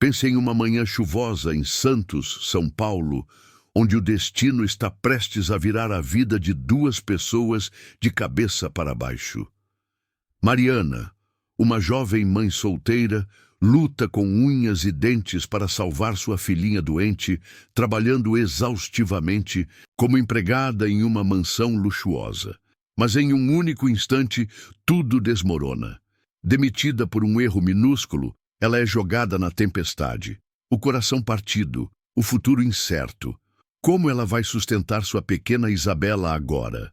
Pense em uma manhã chuvosa em Santos, São Paulo, onde o destino está prestes a virar a vida de duas pessoas de cabeça para baixo. Mariana, uma jovem mãe solteira, luta com unhas e dentes para salvar sua filhinha doente, trabalhando exaustivamente como empregada em uma mansão luxuosa. Mas em um único instante, tudo desmorona. Demitida por um erro minúsculo, ela é jogada na tempestade. O coração partido, o futuro incerto. Como ela vai sustentar sua pequena Isabela agora?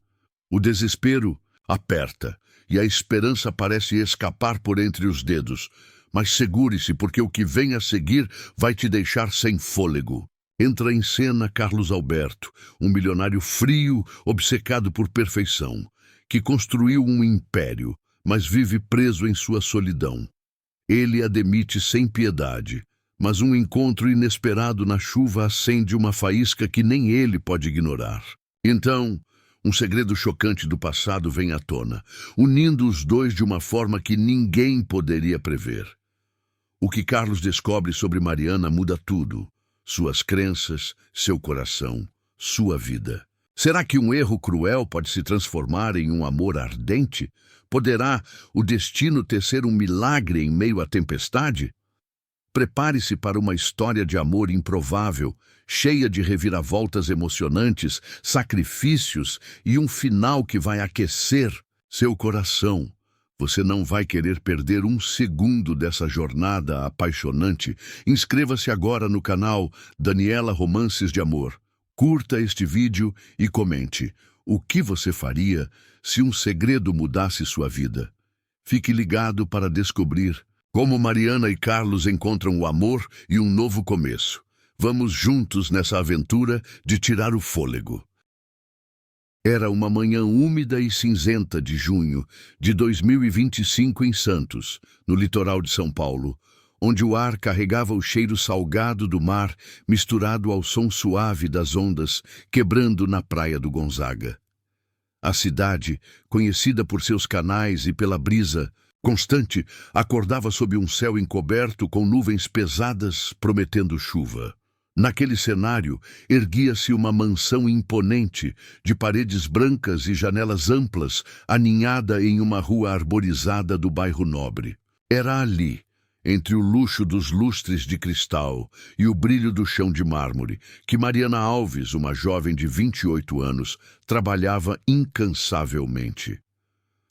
O desespero aperta e a esperança parece escapar por entre os dedos. Mas segure-se, porque o que vem a seguir vai te deixar sem fôlego. Entra em cena Carlos Alberto, um milionário frio, obcecado por perfeição, que construiu um império, mas vive preso em sua solidão. Ele a demite sem piedade, mas um encontro inesperado na chuva acende uma faísca que nem ele pode ignorar. Então, um segredo chocante do passado vem à tona, unindo os dois de uma forma que ninguém poderia prever. O que Carlos descobre sobre Mariana muda tudo. Suas crenças, seu coração, sua vida. Será que um erro cruel pode se transformar em um amor ardente? Poderá o destino tecer um milagre em meio à tempestade? Prepare-se para uma história de amor improvável, cheia de reviravoltas emocionantes, sacrifícios e um final que vai aquecer seu coração. Você não vai querer perder um segundo dessa jornada apaixonante. Inscreva-se agora no canal Daniela Romances de Amor. Curta este vídeo e comente. O que você faria se um segredo mudasse sua vida? Fique ligado para descobrir como Mariana e Carlos encontram o amor e um novo começo. Vamos juntos nessa aventura de tirar o fôlego. Era uma manhã úmida e cinzenta de junho de 2025 em Santos, no litoral de São Paulo, onde o ar carregava o cheiro salgado do mar misturado ao som suave das ondas quebrando na praia do Gonzaga. A cidade, conhecida por seus canais e pela brisa constante, acordava sob um céu encoberto com nuvens pesadas prometendo chuva. Naquele cenário, erguia-se uma mansão imponente, de paredes brancas e janelas amplas, aninhada em uma rua arborizada do bairro Nobre. Era ali, entre o luxo dos lustres de cristal e o brilho do chão de mármore, que Mariana Alves, uma jovem de 28 anos, trabalhava incansavelmente.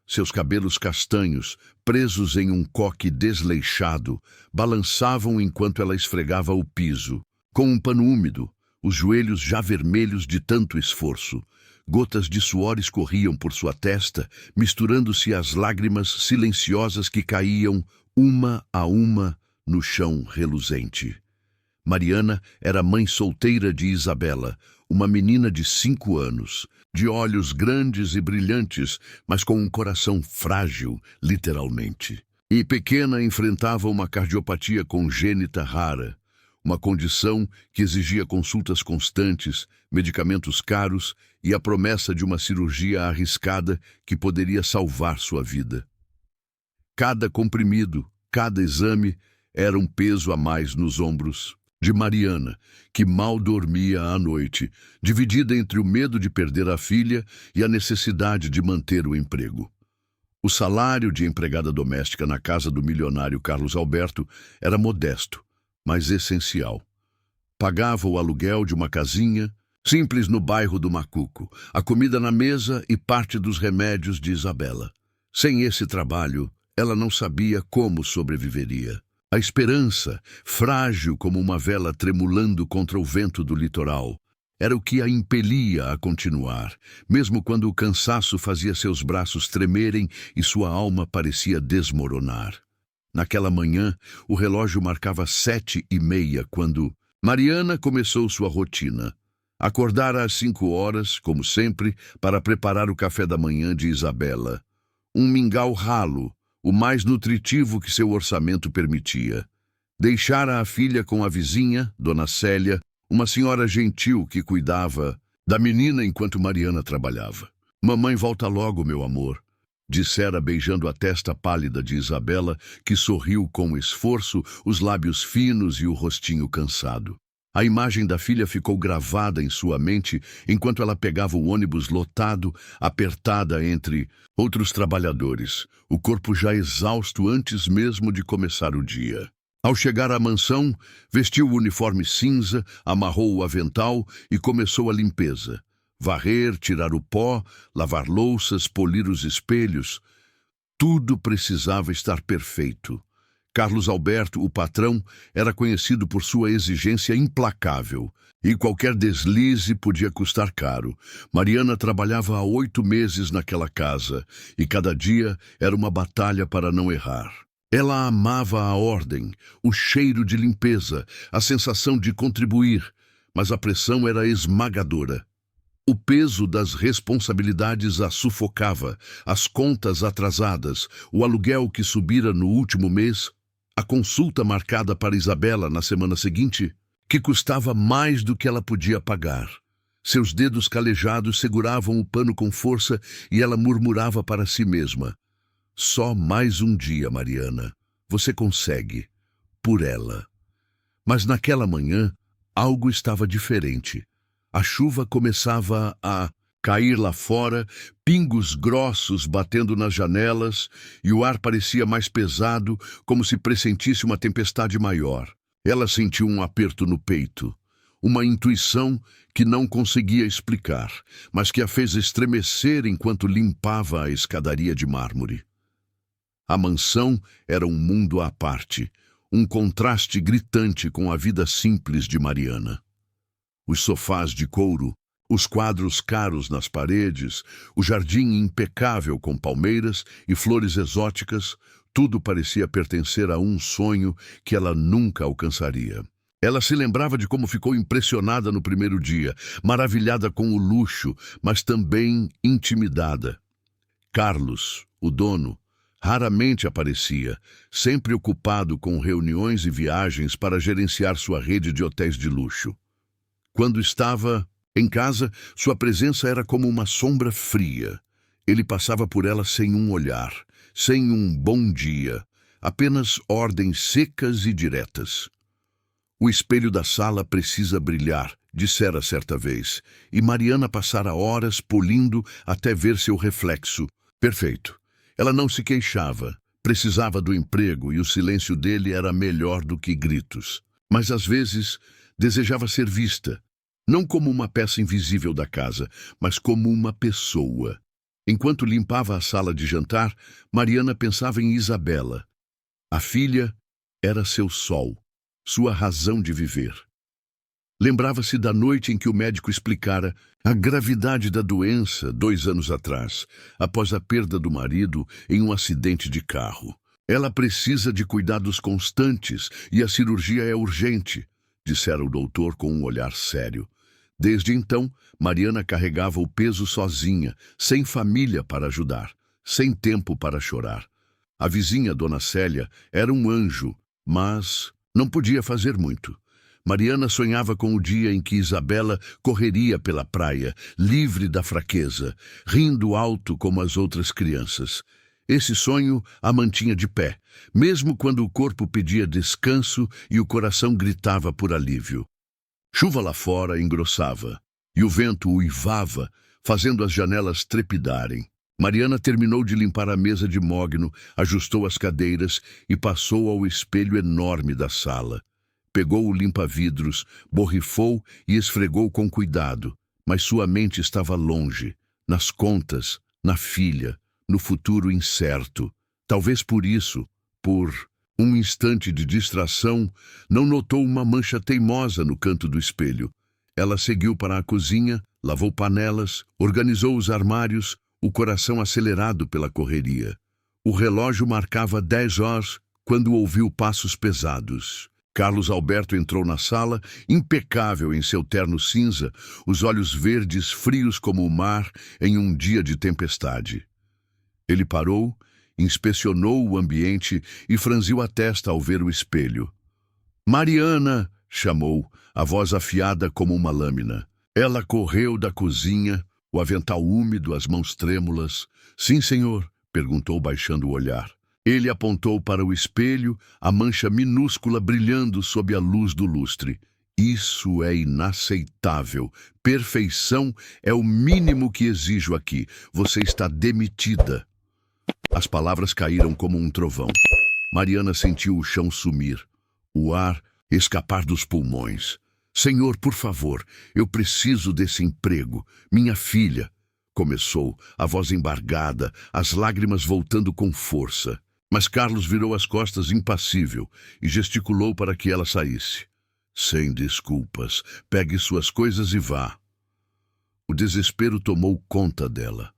Seus cabelos castanhos, presos em um coque desleixado, balançavam enquanto ela esfregava o piso. Com um pano úmido, os joelhos já vermelhos de tanto esforço, gotas de suor escorriam por sua testa, misturando-se às lágrimas silenciosas que caíam, uma a uma, no chão reluzente. Mariana era mãe solteira de Isabela, uma menina de 5 anos, de olhos grandes e brilhantes, mas com um coração frágil, literalmente. E pequena enfrentava uma cardiopatia congênita rara, uma condição que exigia consultas constantes, medicamentos caros e a promessa de uma cirurgia arriscada que poderia salvar sua vida. Cada comprimido, cada exame era um peso a mais nos ombros de Mariana, que mal dormia à noite, dividida entre o medo de perder a filha e a necessidade de manter o emprego. O salário de empregada doméstica na casa do milionário Carlos Alberto era modesto, mas essencial. Pagava o aluguel de uma casinha simples no bairro do Macuco, a comida na mesa e parte dos remédios de Isabela. Sem esse trabalho, ela não sabia como sobreviveria. A esperança, frágil como uma vela tremulando contra o vento do litoral, era o que a impelia a continuar, mesmo quando o cansaço fazia seus braços tremerem e sua alma parecia desmoronar. Naquela manhã, o relógio marcava 7h30 quando Mariana começou sua rotina. Acordara às 5 horas, como sempre, para preparar o café da manhã de Isabela. Um mingau ralo, o mais nutritivo que seu orçamento permitia. Deixara a filha com a vizinha, Dona Célia, uma senhora gentil que cuidava da menina enquanto Mariana trabalhava. "Mamãe volta logo, meu amor", dissera beijando a testa pálida de Isabela, que sorriu com esforço, os lábios finos e o rostinho cansado. A imagem da filha ficou gravada em sua mente enquanto ela pegava o ônibus lotado, apertada entre outros trabalhadores, o corpo já exausto antes mesmo de começar o dia. Ao chegar à mansão, vestiu o uniforme cinza, amarrou o avental e começou a limpeza. Varrer, tirar o pó, lavar louças, polir os espelhos. Tudo precisava estar perfeito. Carlos Alberto, o patrão, era conhecido por sua exigência implacável, e qualquer deslize podia custar caro. Mariana trabalhava há 8 meses naquela casa, e cada dia era uma batalha para não errar. Ela amava a ordem, o cheiro de limpeza, a sensação de contribuir, mas a pressão era esmagadora. O peso das responsabilidades a sufocava, as contas atrasadas, o aluguel que subira no último mês, a consulta marcada para Isabela na semana seguinte, que custava mais do que ela podia pagar. Seus dedos calejados seguravam o pano com força e ela murmurava para si mesma: "Só mais um dia, Mariana. Você consegue. Por ela." Mas naquela manhã, algo estava diferente. A chuva começava a cair lá fora, pingos grossos batendo nas janelas, e o ar parecia mais pesado, como se pressentisse uma tempestade maior. Ela sentiu um aperto no peito, uma intuição que não conseguia explicar, mas que a fez estremecer enquanto limpava a escadaria de mármore. A mansão era um mundo à parte, um contraste gritante com a vida simples de Mariana. Os sofás de couro, os quadros caros nas paredes, o jardim impecável com palmeiras e flores exóticas, tudo parecia pertencer a um sonho que ela nunca alcançaria. Ela se lembrava de como ficou impressionada no primeiro dia, maravilhada com o luxo, mas também intimidada. Carlos, o dono, raramente aparecia, sempre ocupado com reuniões e viagens para gerenciar sua rede de hotéis de luxo. Quando estava em casa, sua presença era como uma sombra fria. Ele passava por ela sem um olhar, sem um bom dia, apenas ordens secas e diretas. "O espelho da sala precisa brilhar", dissera certa vez, e Mariana passara horas polindo até ver seu reflexo. Perfeito. Ela não se queixava, precisava do emprego e o silêncio dele era melhor do que gritos. Mas às vezes desejava ser vista, não como uma peça invisível da casa, mas como uma pessoa. Enquanto limpava a sala de jantar, Mariana pensava em Isabela. A filha era seu sol, sua razão de viver. Lembrava-se da noite em que o médico explicara a gravidade da doença 2 anos atrás, após a perda do marido em um acidente de carro. "Ela precisa de cuidados constantes e a cirurgia é urgente", dissera o doutor com um olhar sério. Desde então, Mariana carregava o peso sozinha, sem família para ajudar, sem tempo para chorar. A vizinha, Dona Célia, era um anjo, mas não podia fazer muito. Mariana sonhava com o dia em que Isabela correria pela praia, livre da fraqueza, rindo alto como as outras crianças. Esse sonho a mantinha de pé, mesmo quando o corpo pedia descanso e o coração gritava por alívio. Chuva lá fora engrossava, e o vento uivava, fazendo as janelas trepidarem. Mariana terminou de limpar a mesa de mogno, ajustou as cadeiras e passou ao espelho enorme da sala. Pegou o limpa-vidros, borrifou e esfregou com cuidado, mas sua mente estava longe, nas contas, na filha, no futuro incerto. Talvez por isso, por um instante de distração, não notou uma mancha teimosa no canto do espelho. Ela seguiu para a cozinha, lavou panelas, organizou os armários, o coração acelerado pela correria. O relógio marcava 10 horas quando ouviu passos pesados. Carlos Alberto entrou na sala, impecável em seu terno cinza, os olhos verdes frios como o mar em um dia de tempestade. Ele parou, inspecionou o ambiente e franziu a testa ao ver o espelho. "Mariana!" chamou, a voz afiada como uma lâmina. Ela correu da cozinha, o avental úmido, as mãos trêmulas. "Sim, senhor. Perguntou baixando o olhar. Ele apontou para o espelho, a mancha minúscula brilhando sob a luz do lustre. Isso é inaceitável. Perfeição é o mínimo que exijo aqui. Você está demitida. As palavras caíram como um trovão. Mariana sentiu o chão sumir, o ar escapar dos pulmões. Senhor, por favor, eu preciso desse emprego. Minha filha, começou, a voz embargada, as lágrimas voltando com força. Mas Carlos virou as costas impassível e gesticulou para que ela saísse. Sem desculpas, pegue suas coisas e vá. O desespero tomou conta dela.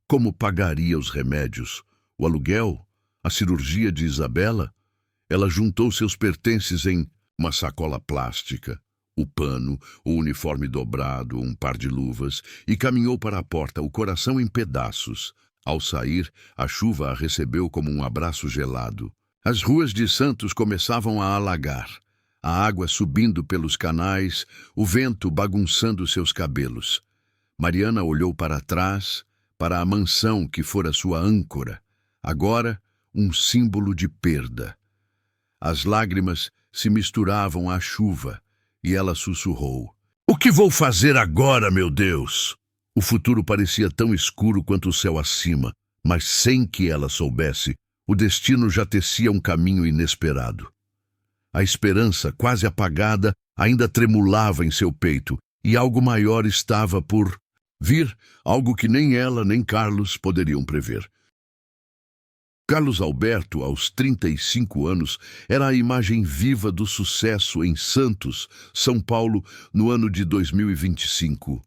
Como pagaria os remédios, o aluguel, a cirurgia de Isabela? Ela juntou seus pertences em uma sacola plástica, o pano, o uniforme dobrado, um par de luvas, e caminhou para a porta, o coração em pedaços. Ao sair, a chuva a recebeu como um abraço gelado. As ruas de Santos começavam a alagar, a água subindo pelos canais, o vento bagunçando seus cabelos. Mariana olhou para trás, para a mansão que fora sua âncora, agora um símbolo de perda. As lágrimas se misturavam à chuva e ela sussurrou: "O que vou fazer agora, meu Deus?" O futuro parecia tão escuro quanto o céu acima, mas sem que ela soubesse, o destino já tecia um caminho inesperado. A esperança, quase apagada, ainda tremulava em seu peito, e algo maior estava por vir, algo que nem ela nem Carlos poderiam prever. Carlos Alberto, aos 35 anos, era a imagem viva do sucesso em Santos, São Paulo, no ano de 2025.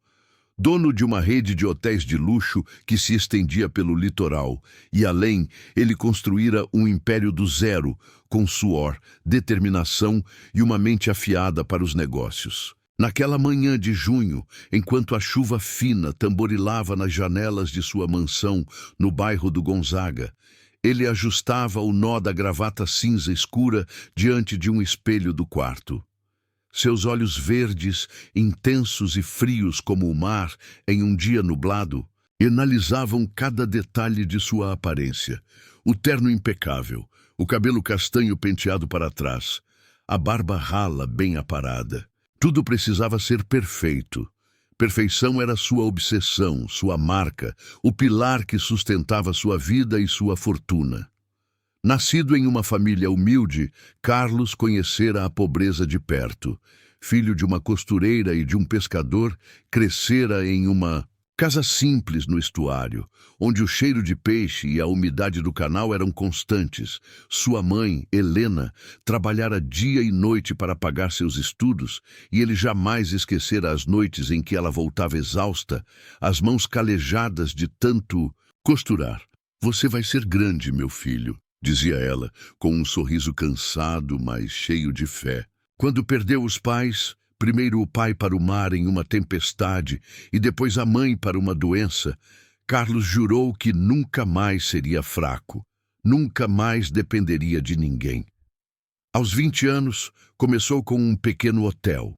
Dono de uma rede de hotéis de luxo que se estendia pelo litoral, e além, ele construíra um império do zero, com suor, determinação e uma mente afiada para os negócios. Naquela manhã de junho, enquanto a chuva fina tamborilava nas janelas de sua mansão no bairro do Gonzaga, ele ajustava o nó da gravata cinza escura diante de um espelho do quarto. Seus olhos verdes, intensos e frios como o mar em um dia nublado, analisavam cada detalhe de sua aparência. O terno impecável, o cabelo castanho penteado para trás, a barba rala bem aparada. Tudo precisava ser perfeito. Perfeição era sua obsessão, sua marca, o pilar que sustentava sua vida e sua fortuna. Nascido em uma família humilde, Carlos conhecera a pobreza de perto. Filho de uma costureira e de um pescador, crescera em uma casa simples no estuário, onde o cheiro de peixe e a umidade do canal eram constantes. Sua mãe, Helena, trabalhara dia e noite para pagar seus estudos, e ele jamais esquecera as noites em que ela voltava exausta, as mãos calejadas de tanto costurar. "Você vai ser grande, meu filho", dizia ela, com um sorriso cansado, mas cheio de fé. Quando perdeu os pais, primeiro o pai para o mar em uma tempestade e depois a mãe para uma doença, Carlos jurou que nunca mais seria fraco, nunca mais dependeria de ninguém. Aos 20 anos, começou com um pequeno hotel,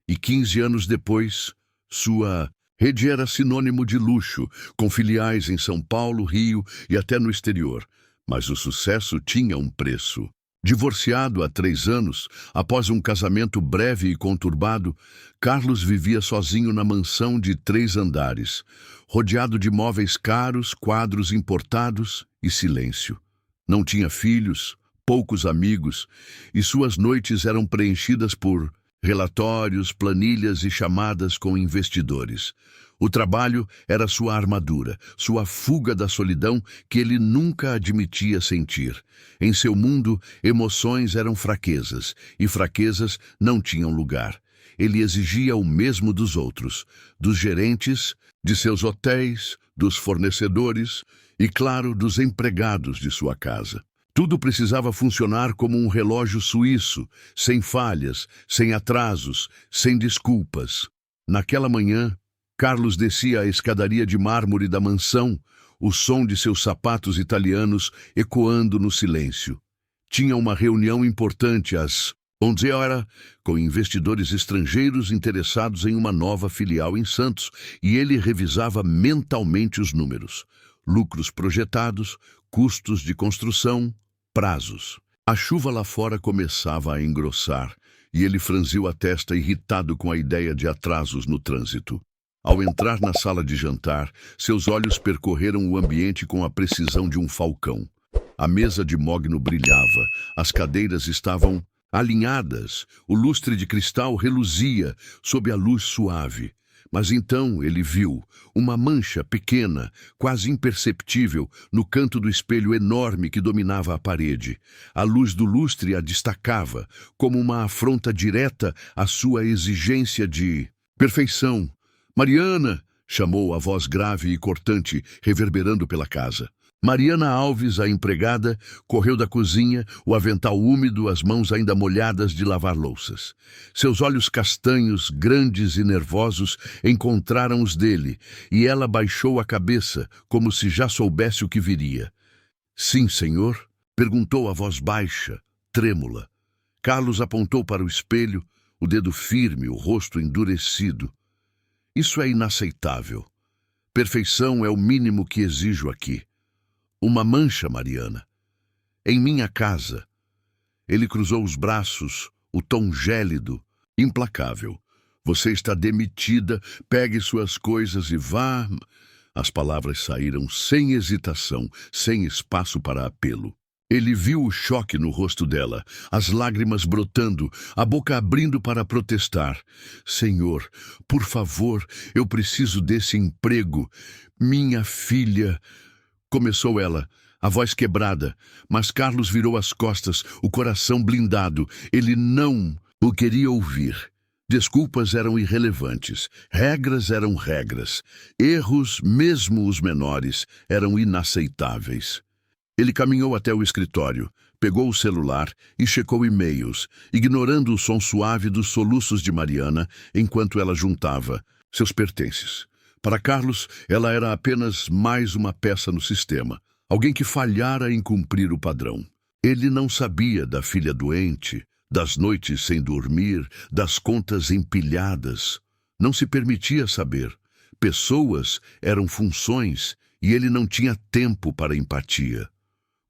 e 15 anos depois, sua rede era sinônimo de luxo, com filiais em São Paulo, Rio e até no exterior. Mas o sucesso tinha um preço. Divorciado há 3 anos, após um casamento breve e conturbado, Carlos vivia sozinho na mansão de 3 andares, rodeado de móveis caros, quadros importados e silêncio. Não tinha filhos, poucos amigos, e suas noites eram preenchidas por relatórios, planilhas e chamadas com investidores. O trabalho era sua armadura, sua fuga da solidão que ele nunca admitia sentir. Em seu mundo, emoções eram fraquezas, e fraquezas não tinham lugar. Ele exigia o mesmo dos outros, dos gerentes, de seus hotéis, dos fornecedores e, claro, dos empregados de sua casa. Tudo precisava funcionar como um relógio suíço, sem falhas, sem atrasos, sem desculpas. Naquela manhã, Carlos descia a escadaria de mármore da mansão, o som de seus sapatos italianos ecoando no silêncio. Tinha uma reunião importante às 11h, com investidores estrangeiros interessados em uma nova filial em Santos, e ele revisava mentalmente os números. lucros projetados, custos de construção, prazos. A chuva lá fora começava a engrossar e ele franziu a testa irritado com a ideia de atrasos no trânsito. Ao entrar na sala de jantar, seus olhos percorreram o ambiente com a precisão de um falcão. A mesa de mogno brilhava, as cadeiras estavam alinhadas, o lustre de cristal reluzia sob a luz suave. Mas então ele viu uma mancha pequena, quase imperceptível, no canto do espelho enorme que dominava a parede. A luz do lustre a destacava, como uma afronta direta à sua exigência de perfeição. "Mariana!" chamou a voz grave e cortante, reverberando pela casa. Mariana Alves, a empregada, correu da cozinha, o avental úmido, as mãos ainda molhadas de lavar louças. Seus olhos castanhos, grandes e nervosos, encontraram os dele, e ela baixou a cabeça, como se já soubesse o que viria. "Sim, senhor?" perguntou a voz baixa, trêmula. Carlos apontou para o espelho, o dedo firme, o rosto endurecido. "Isso é inaceitável. Perfeição é o mínimo que exijo aqui. Uma mancha, Mariana. Em minha casa." Ele cruzou os braços, o tom gélido, implacável. "Você está demitida, pegue suas coisas e vá." As palavras saíram sem hesitação, sem espaço para apelo. Ele viu o choque no rosto dela, as lágrimas brotando, a boca abrindo para protestar. "Senhor, por favor, eu preciso desse emprego. Minha filha..." Começou ela, a voz quebrada, mas Carlos virou as costas, o coração blindado. Ele não o queria ouvir. Desculpas eram irrelevantes, regras eram regras, erros, mesmo os menores, eram inaceitáveis. Ele caminhou até o escritório, pegou o celular e checou e-mails, ignorando o som suave dos soluços de Mariana enquanto ela juntava seus pertences. Para Carlos, ela era apenas mais uma peça no sistema, alguém que falhara em cumprir o padrão. Ele não sabia da filha doente, das noites sem dormir, das contas empilhadas. Não se permitia saber. Pessoas eram funções e ele não tinha tempo para empatia.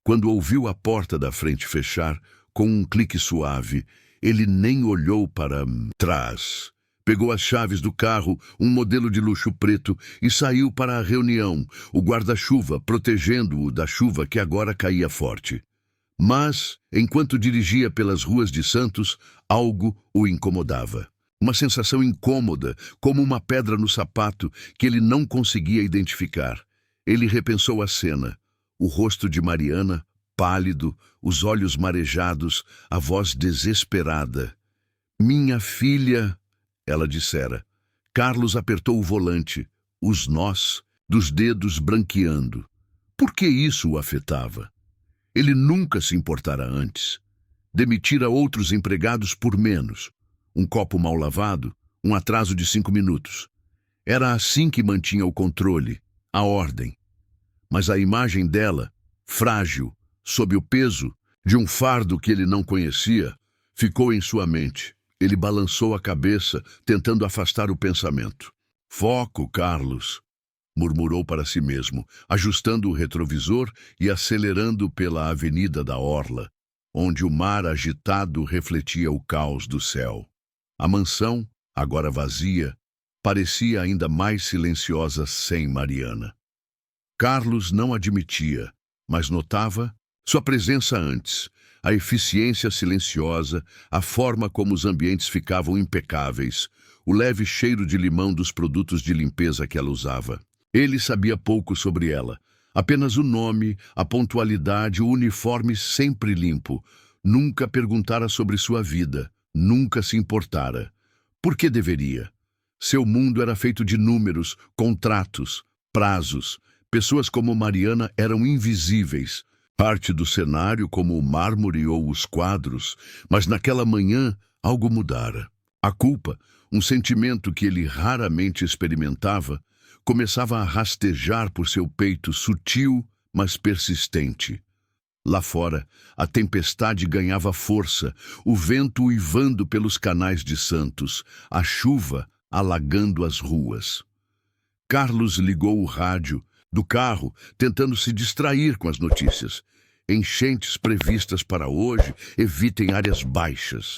Quando ouviu a porta da frente fechar, com um clique suave, ele nem olhou para trás. Pegou as chaves do carro, um modelo de luxo preto, e saiu para a reunião, o guarda-chuva protegendo-o da chuva que agora caía forte. Mas, enquanto dirigia pelas ruas de Santos, algo o incomodava. Uma sensação incômoda, como uma pedra no sapato, que ele não conseguia identificar. Ele repensou a cena. O rosto de Mariana, pálido, os olhos marejados, a voz desesperada. "Minha filha..." ela dissera. Carlos apertou o volante, os nós dos dedos branqueando. Por que isso o afetava? Ele nunca se importara antes. Demitira outros empregados por menos. Um copo mal lavado, um atraso de 5 minutos. Era assim que mantinha o controle, a ordem. Mas a imagem dela, frágil, sob o peso de um fardo que ele não conhecia, ficou em sua mente. Ele balançou a cabeça, tentando afastar o pensamento. "Foco, Carlos", murmurou para si mesmo, ajustando o retrovisor e acelerando pela avenida da Orla, onde o mar agitado refletia o caos do céu. A mansão, agora vazia, parecia ainda mais silenciosa sem Mariana. Carlos não admitia, mas notava sua presença antes, a eficiência silenciosa, a forma como os ambientes ficavam impecáveis, o leve cheiro de limão dos produtos de limpeza que ela usava. Ele sabia pouco sobre ela, apenas o nome, a pontualidade, o uniforme sempre limpo. Nunca perguntara sobre sua vida, nunca se importara. Por que deveria? Seu mundo era feito de números, contratos, prazos. Pessoas como Mariana eram invisíveis, parte do cenário como o mármore ou os quadros, mas naquela manhã algo mudara. A culpa, um sentimento que ele raramente experimentava, começava a rastejar por seu peito sutil, mas persistente. Lá fora, a tempestade ganhava força, o vento uivando pelos canais de Santos, a chuva alagando as ruas. Carlos ligou o rádio, do carro, tentando se distrair com as notícias. Enchentes previstas para hoje, evitem áreas baixas.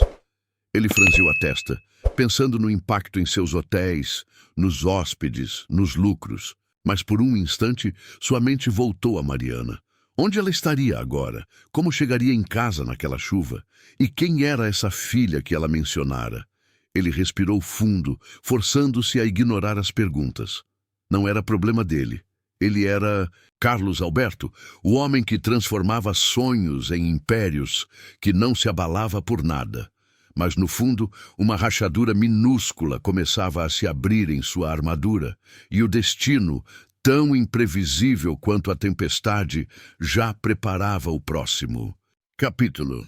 Ele franziu a testa, pensando no impacto em seus hotéis, nos hóspedes, nos lucros. Mas por um instante, sua mente voltou a Mariana. Onde ela estaria agora? Como chegaria em casa naquela chuva? E quem era essa filha que ela mencionara? Ele respirou fundo, forçando-se a ignorar as perguntas. Não era problema dele. Ele era Carlos Alberto, o homem que transformava sonhos em impérios, que não se abalava por nada. Mas, no fundo, uma rachadura minúscula começava a se abrir em sua armadura, e o destino, tão imprevisível quanto a tempestade, já preparava o próximo. Capítulo.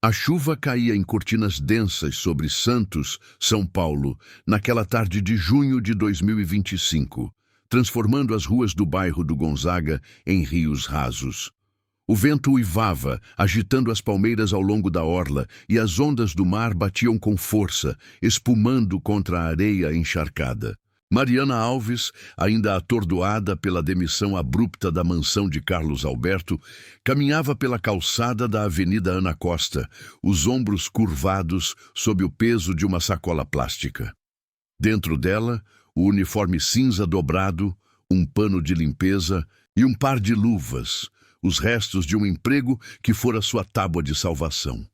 A chuva caía em cortinas densas sobre Santos, São Paulo, naquela tarde de junho de 2025, transformando as ruas do bairro do Gonzaga em rios rasos. O vento uivava, agitando as palmeiras ao longo da orla, e as ondas do mar batiam com força, espumando contra a areia encharcada. Mariana Alves, ainda atordoada pela demissão abrupta da mansão de Carlos Alberto, caminhava pela calçada da Avenida Ana Costa, os ombros curvados sob o peso de uma sacola plástica. Dentro dela, o uniforme cinza dobrado, um pano de limpeza e um par de luvas, os restos de um emprego que fora sua tábua de salvação.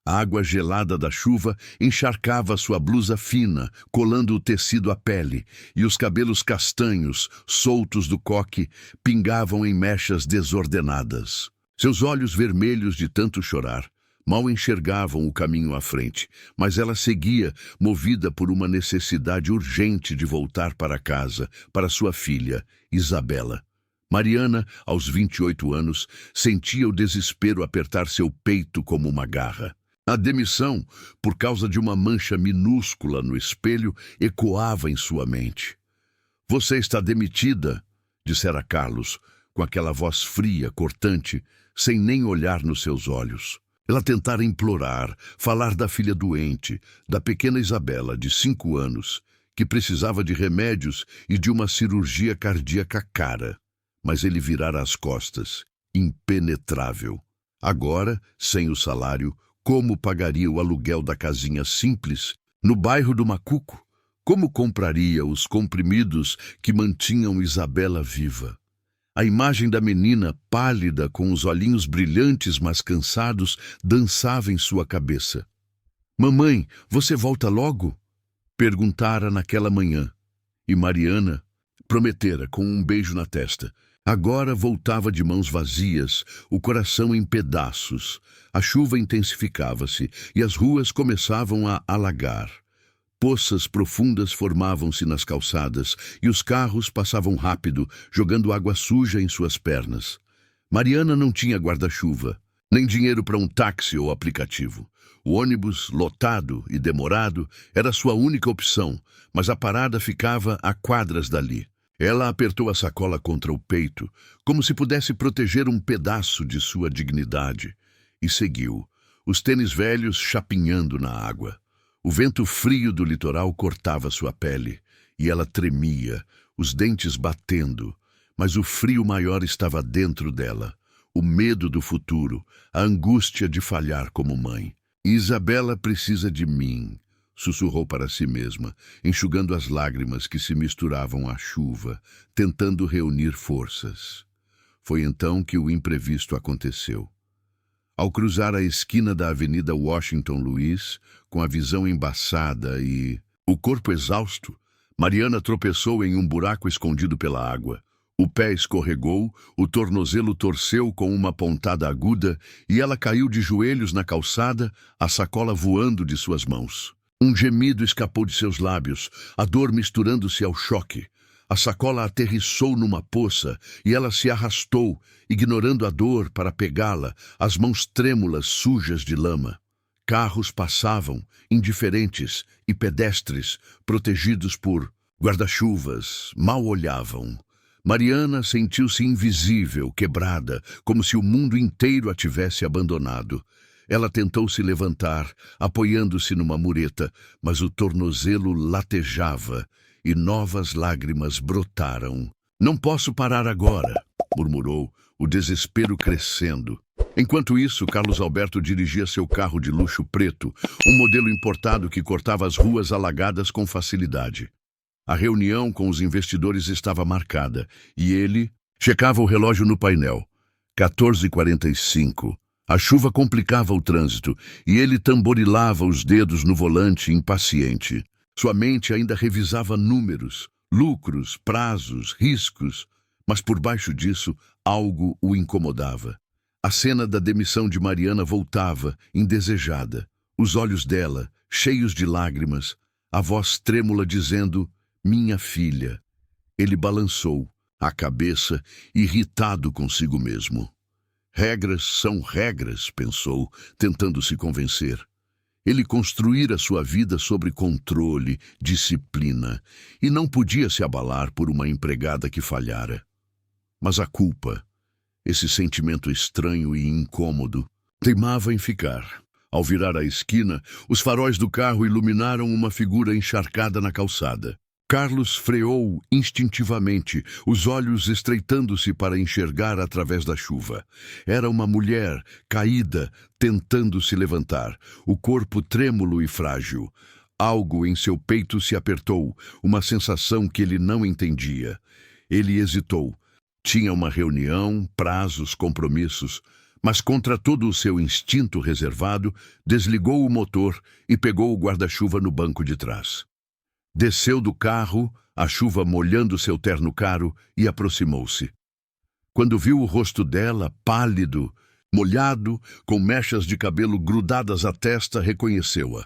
A água gelada da chuva encharcava sua blusa fina, colando o tecido à pele, e os cabelos castanhos, soltos do coque, pingavam em mechas desordenadas. Seus olhos vermelhos de tanto chorar mal enxergavam o caminho à frente, mas ela seguia, movida por uma necessidade urgente de voltar para casa, para sua filha, Isabela. Mariana, aos 28 anos, sentia o desespero apertar seu peito como uma garra. A demissão, por causa de uma mancha minúscula no espelho, ecoava em sua mente. "Você está demitida", dissera Carlos, com aquela voz fria, cortante, sem nem olhar nos seus olhos. Ela tentara implorar, falar da filha doente, da pequena Isabela, de 5 anos, que precisava de remédios e de uma cirurgia cardíaca cara. Mas ele virara as costas, impenetrável. Agora, sem o salário, como pagaria o aluguel da casinha simples, no bairro do Macuco? Como compraria os comprimidos que mantinham Isabela viva? A imagem da menina, pálida, com os olhinhos brilhantes mas cansados, dançava em sua cabeça. "Mamãe, você volta logo?" perguntara naquela manhã. E Mariana prometera com um beijo na testa. Agora voltava de mãos vazias, o coração em pedaços. A chuva intensificava-se e as ruas começavam a alagar. Poças profundas formavam-se nas calçadas e os carros passavam rápido, jogando água suja em suas pernas. Mariana não tinha guarda-chuva, nem dinheiro para um táxi ou aplicativo. O ônibus, lotado e demorado, era sua única opção, mas a parada ficava a quadras dali. Ela apertou a sacola contra o peito, como se pudesse proteger um pedaço de sua dignidade, e seguiu, os tênis velhos chapinhando na água. O vento frio do litoral cortava sua pele, e ela tremia, os dentes batendo, mas o frio maior estava dentro dela, o medo do futuro, a angústia de falhar como mãe. "Isabela precisa de mim", sussurrou para si mesma, enxugando as lágrimas que se misturavam à chuva, tentando reunir forças. Foi então que o imprevisto aconteceu. Ao cruzar a esquina da Avenida Washington Luiz, com a visão embaçada e o corpo exausto, Mariana tropeçou em um buraco escondido pela água. O pé escorregou, o tornozelo torceu com uma pontada aguda e ela caiu de joelhos na calçada, a sacola voando de suas mãos. Um gemido escapou de seus lábios, a dor misturando-se ao choque. A sacola aterrissou numa poça e ela se arrastou, ignorando a dor para pegá-la, as mãos trêmulas sujas de lama. Carros passavam, indiferentes, e pedestres, protegidos por guarda-chuvas, mal olhavam. Mariana sentiu-se invisível, quebrada, como se o mundo inteiro a tivesse abandonado. Ela tentou se levantar, apoiando-se numa mureta, mas o tornozelo latejava e novas lágrimas brotaram, Não posso parar agora, murmurou, o desespero crescendo. Enquanto isso, Carlos Alberto dirigia seu carro de luxo preto, um modelo importado que cortava as ruas alagadas com facilidade. A reunião com os investidores estava marcada e ele checava o relógio no painel. 14h45. A chuva complicava o trânsito e ele tamborilava os dedos no volante impaciente. Sua mente ainda revisava números, lucros, prazos, riscos, mas por baixo disso algo o incomodava. A cena da demissão de Mariana voltava, indesejada. Os olhos dela, cheios de lágrimas, a voz trêmula dizendo: minha filha. Ele balançou a cabeça, irritado consigo mesmo. Regras são regras, pensou, tentando se convencer. Ele construíra sua vida sobre controle, disciplina, e não podia se abalar por uma empregada que falhara. Mas a culpa, esse sentimento estranho e incômodo, teimava em ficar. Ao virar a esquina, os faróis do carro iluminaram uma figura encharcada na calçada. Carlos freou instintivamente, os olhos estreitando-se para enxergar através da chuva. Era uma mulher, caída, tentando se levantar, o corpo trêmulo e frágil. Algo em seu peito se apertou, uma sensação que ele não entendia. Ele hesitou. Tinha uma reunião, prazos, compromissos, mas contra todo o seu instinto reservado, desligou o motor e pegou o guarda-chuva no banco de trás. Desceu do carro, a chuva molhando seu terno caro, e aproximou-se. Quando viu o rosto dela, pálido, molhado, com mechas de cabelo grudadas à testa, reconheceu-a.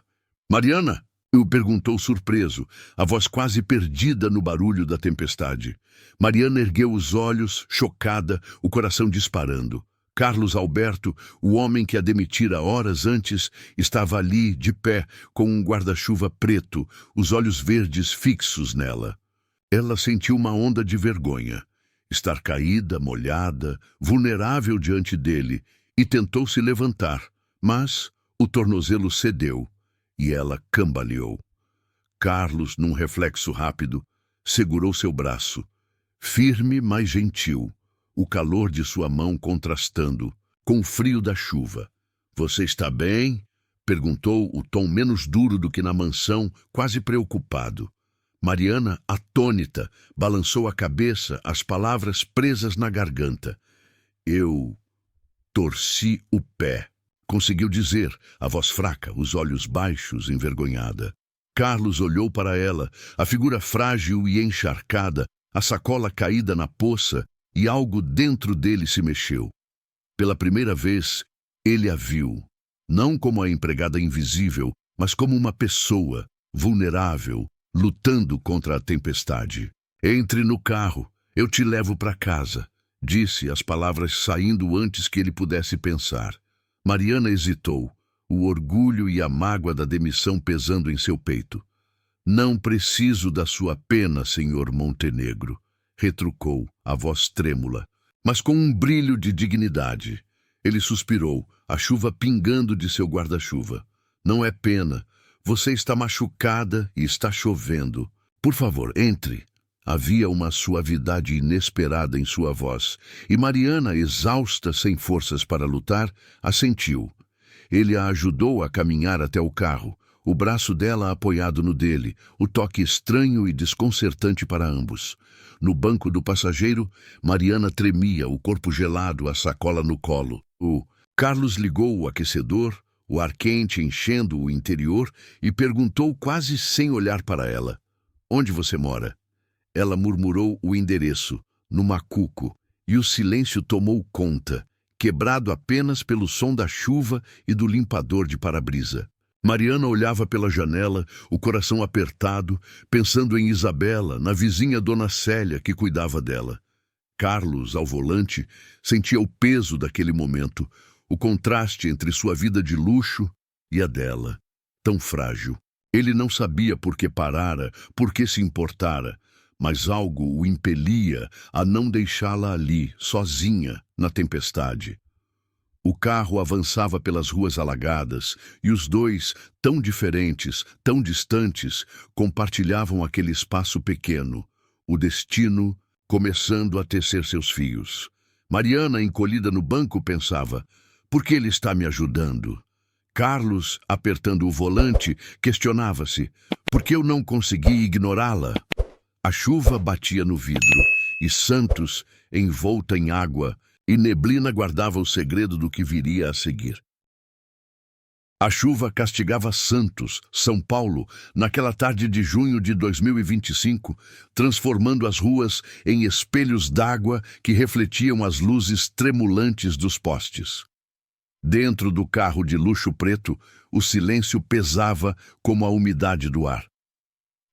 Mariana? O perguntou surpreso, a voz quase perdida no barulho da tempestade. Mariana ergueu os olhos, chocada, o coração disparando. Carlos Alberto, o homem que a demitira horas antes, estava ali, de pé, com um guarda-chuva preto, os olhos verdes fixos nela. Ela sentiu uma onda de vergonha. Estar caída, molhada, vulnerável diante dele, e tentou se levantar, mas o tornozelo cedeu, e ela cambaleou. Carlos, num reflexo rápido, segurou seu braço, firme, mas gentil. O calor de sua mão contrastando com o frio da chuva. Você está bem? Perguntou, o tom menos duro do que na mansão, quase preocupado. Mariana, atônita, balançou a cabeça, as palavras presas na garganta. Eu torci o pé. Conseguiu dizer, a voz fraca, os olhos baixos, envergonhada. Carlos olhou para ela, a figura frágil e encharcada, a sacola caída na poça, e algo dentro dele se mexeu. Pela primeira vez, ele a viu, não como a empregada invisível, mas como uma pessoa, vulnerável, lutando contra a tempestade. Entre no carro, eu te levo para casa, disse, as palavras saindo antes que ele pudesse pensar. Mariana hesitou, o orgulho e a mágoa da demissão pesando em seu peito. Não preciso da sua pena, senhor Montenegro, retrucou, a voz trêmula, mas com um brilho de dignidade. Ele suspirou, a chuva pingando de seu guarda-chuva. Não é pena. Você está machucada e está chovendo. Por favor, entre. Havia uma suavidade inesperada em sua voz, e Mariana, exausta, sem forças para lutar, assentiu. Ele a ajudou a caminhar até o carro, o braço dela apoiado no dele, o toque estranho e desconcertante para ambos. No banco do passageiro, Mariana tremia, o corpo gelado, a sacola no colo. O Carlos ligou o aquecedor, o ar quente enchendo o interior, e perguntou quase sem olhar para ela. Onde você mora? Ela murmurou o endereço, no macuco, e o silêncio tomou conta, quebrado apenas pelo som da chuva e do limpador de para-brisa. Mariana olhava pela janela, o coração apertado, pensando em Isabela, na vizinha Dona Célia que cuidava dela. Carlos, ao volante, sentia o peso daquele momento, o contraste entre sua vida de luxo e a dela, tão frágil. Ele não sabia por que parara, por que se importara, mas algo o impelia a não deixá-la ali, sozinha, na tempestade. O carro avançava pelas ruas alagadas, e os dois, tão diferentes, tão distantes, compartilhavam aquele espaço pequeno, o destino começando a tecer seus fios. Mariana, encolhida no banco, pensava: por que ele está me ajudando? Carlos, apertando o volante, questionava-se: por que eu não consegui ignorá-la? A chuva batia no vidro, e Santos, envolta em água, e neblina guardava o segredo do que viria a seguir. A chuva castigava Santos, São Paulo, naquela tarde de junho de 2025, transformando as ruas em espelhos d'água que refletiam as luzes tremulantes dos postes. Dentro do carro de luxo preto, o silêncio pesava como a umidade do ar.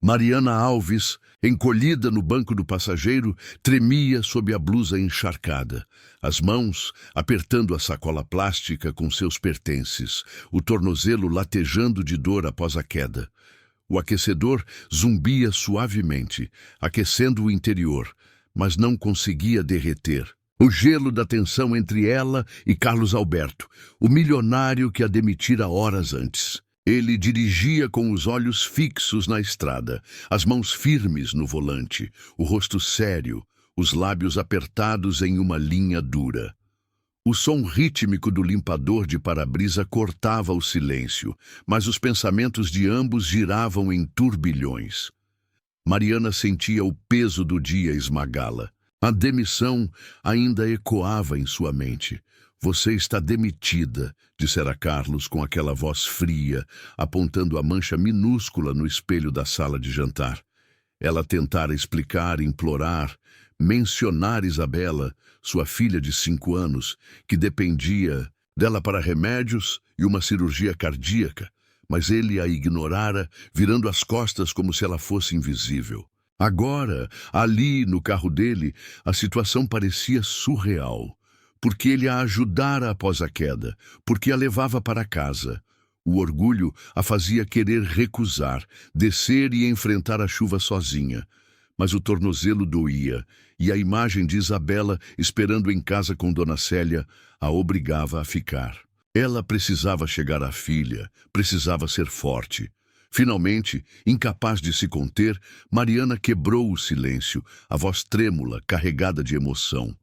Mariana Alves, encolhida no banco do passageiro, tremia sob a blusa encharcada, as mãos apertando a sacola plástica com seus pertences, o tornozelo latejando de dor após a queda. O aquecedor zumbia suavemente, aquecendo o interior, mas não conseguia derreter o gelo da tensão entre ela e Carlos Alberto, o milionário que a demitira horas antes. Ele dirigia com os olhos fixos na estrada, as mãos firmes no volante, o rosto sério, os lábios apertados em uma linha dura. O som rítmico do limpador de para-brisa cortava o silêncio, mas os pensamentos de ambos giravam em turbilhões. Mariana sentia o peso do dia esmagá-la. A demissão ainda ecoava em sua mente. Você está demitida, dissera Carlos com aquela voz fria, apontando a mancha minúscula no espelho da sala de jantar. Ela tentara explicar, implorar, mencionar Isabela, sua filha de 5 anos, que dependia dela para remédios e uma cirurgia cardíaca, mas ele a ignorara, virando as costas como se ela fosse invisível. Agora, ali no carro dele, a situação parecia surreal. Porque ele a ajudara após a queda, porque a levava para casa. O orgulho a fazia querer recusar, descer e enfrentar a chuva sozinha. Mas o tornozelo doía, e a imagem de Isabela esperando em casa com Dona Célia a obrigava a ficar. Ela precisava chegar à filha, precisava ser forte. Finalmente, incapaz de se conter, Mariana quebrou o silêncio, a voz trêmula, carregada de emoção.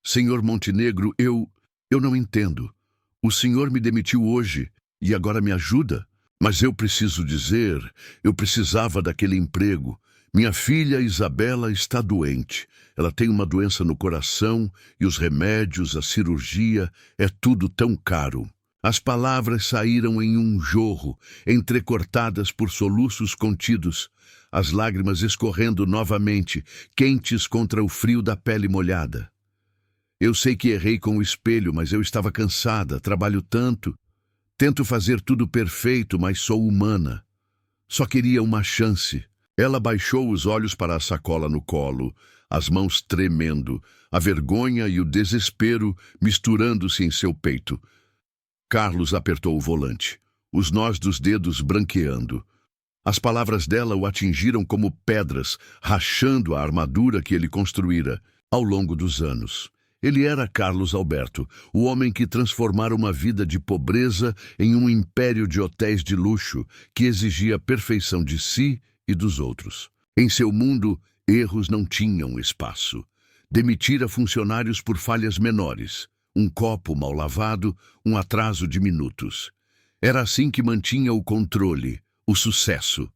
Senhor Montenegro, eu não entendo. O senhor me demitiu hoje e agora me ajuda? Mas eu preciso dizer, eu precisava daquele emprego. Minha filha Isabela está doente. Ela tem uma doença no coração e os remédios, a cirurgia, é tudo tão caro. As palavras saíram em um jorro, entrecortadas por soluços contidos, as lágrimas escorrendo novamente, quentes contra o frio da pele molhada. Eu sei que errei com o espelho, mas eu estava cansada, trabalho tanto. Tento fazer tudo perfeito, mas sou humana. Só queria uma chance. Ela baixou os olhos para a sacola no colo, as mãos tremendo, a vergonha e o desespero misturando-se em seu peito. Carlos apertou o volante, os nós dos dedos branqueando. As palavras dela o atingiram como pedras, rachando a armadura que ele construíra ao longo dos anos. Ele era Carlos Alberto, o homem que transformara uma vida de pobreza em um império de hotéis de luxo que exigia a perfeição de si e dos outros. Em seu mundo, erros não tinham espaço. Demitira funcionários por falhas menores, um copo mal lavado, um atraso de minutos. Era assim que mantinha o controle, o sucesso.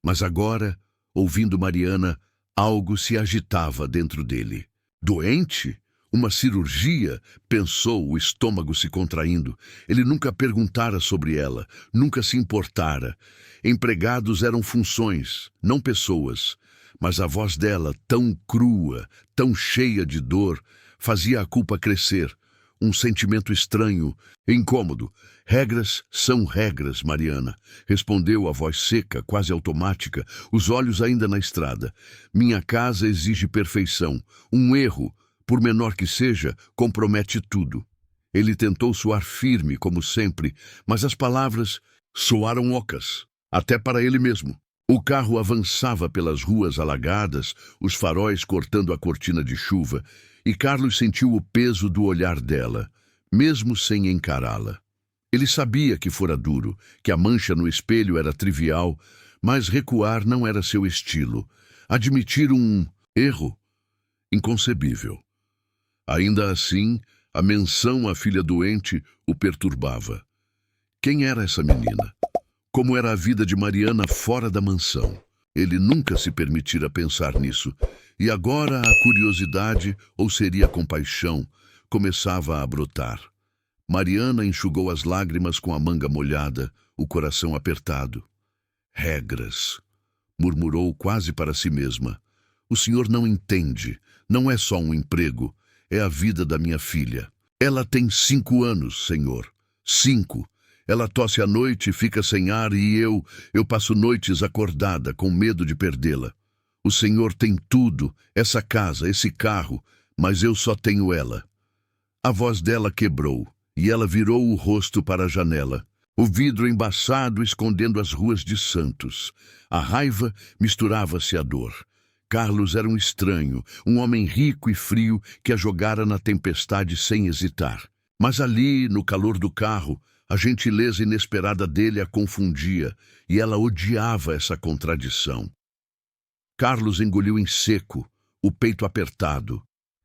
Mas agora, ouvindo Mariana, algo se agitava dentro dele. Doente? Uma cirurgia? Pensou, o estômago se contraindo. Ele nunca perguntara sobre ela, nunca se importara. Empregados eram funções, não pessoas. Mas a voz dela, tão crua, tão cheia de dor, fazia a culpa crescer. Um sentimento estranho, incômodo. Regras são regras, Mariana, respondeu a voz seca, quase automática, os olhos ainda na estrada. Minha casa exige perfeição. Um erro, por menor que seja, compromete tudo. Ele tentou soar firme, como sempre, mas as palavras soaram ocas, até para ele mesmo. O carro avançava pelas ruas alagadas, os faróis cortando a cortina de chuva, e Carlos sentiu o peso do olhar dela, mesmo sem encará-la. Ele sabia que fora duro, que a mancha no espelho era trivial, mas recuar não era seu estilo. Admitir um erro Inconcebível. Ainda assim, a menção à filha doente o perturbava. Quem era essa menina? Como era a vida de Mariana fora da mansão? Ele nunca se permitira pensar nisso, e agora a curiosidade, ou seria a compaixão, começava a brotar. Mariana enxugou as lágrimas com a manga molhada, o coração apertado. Regras, murmurou quase para si mesma. O senhor não entende. Não é só um emprego. É a vida da minha filha. Ela tem 5 anos, senhor. 5. Ela tosse à noite, fica sem ar e eu passo noites acordada, com medo de perdê-la. O senhor tem tudo, essa casa, esse carro, mas eu só tenho ela. A voz dela quebrou, e ela virou o rosto para a janela. O vidro embaçado escondendo as ruas de Santos. A raiva misturava-se à dor. Carlos era um estranho, um homem rico e frio que a jogara na tempestade sem hesitar. Mas ali, no calor do carro, a gentileza inesperada dele a confundia, e ela odiava essa contradição. Carlos engoliu em seco, o peito apertado.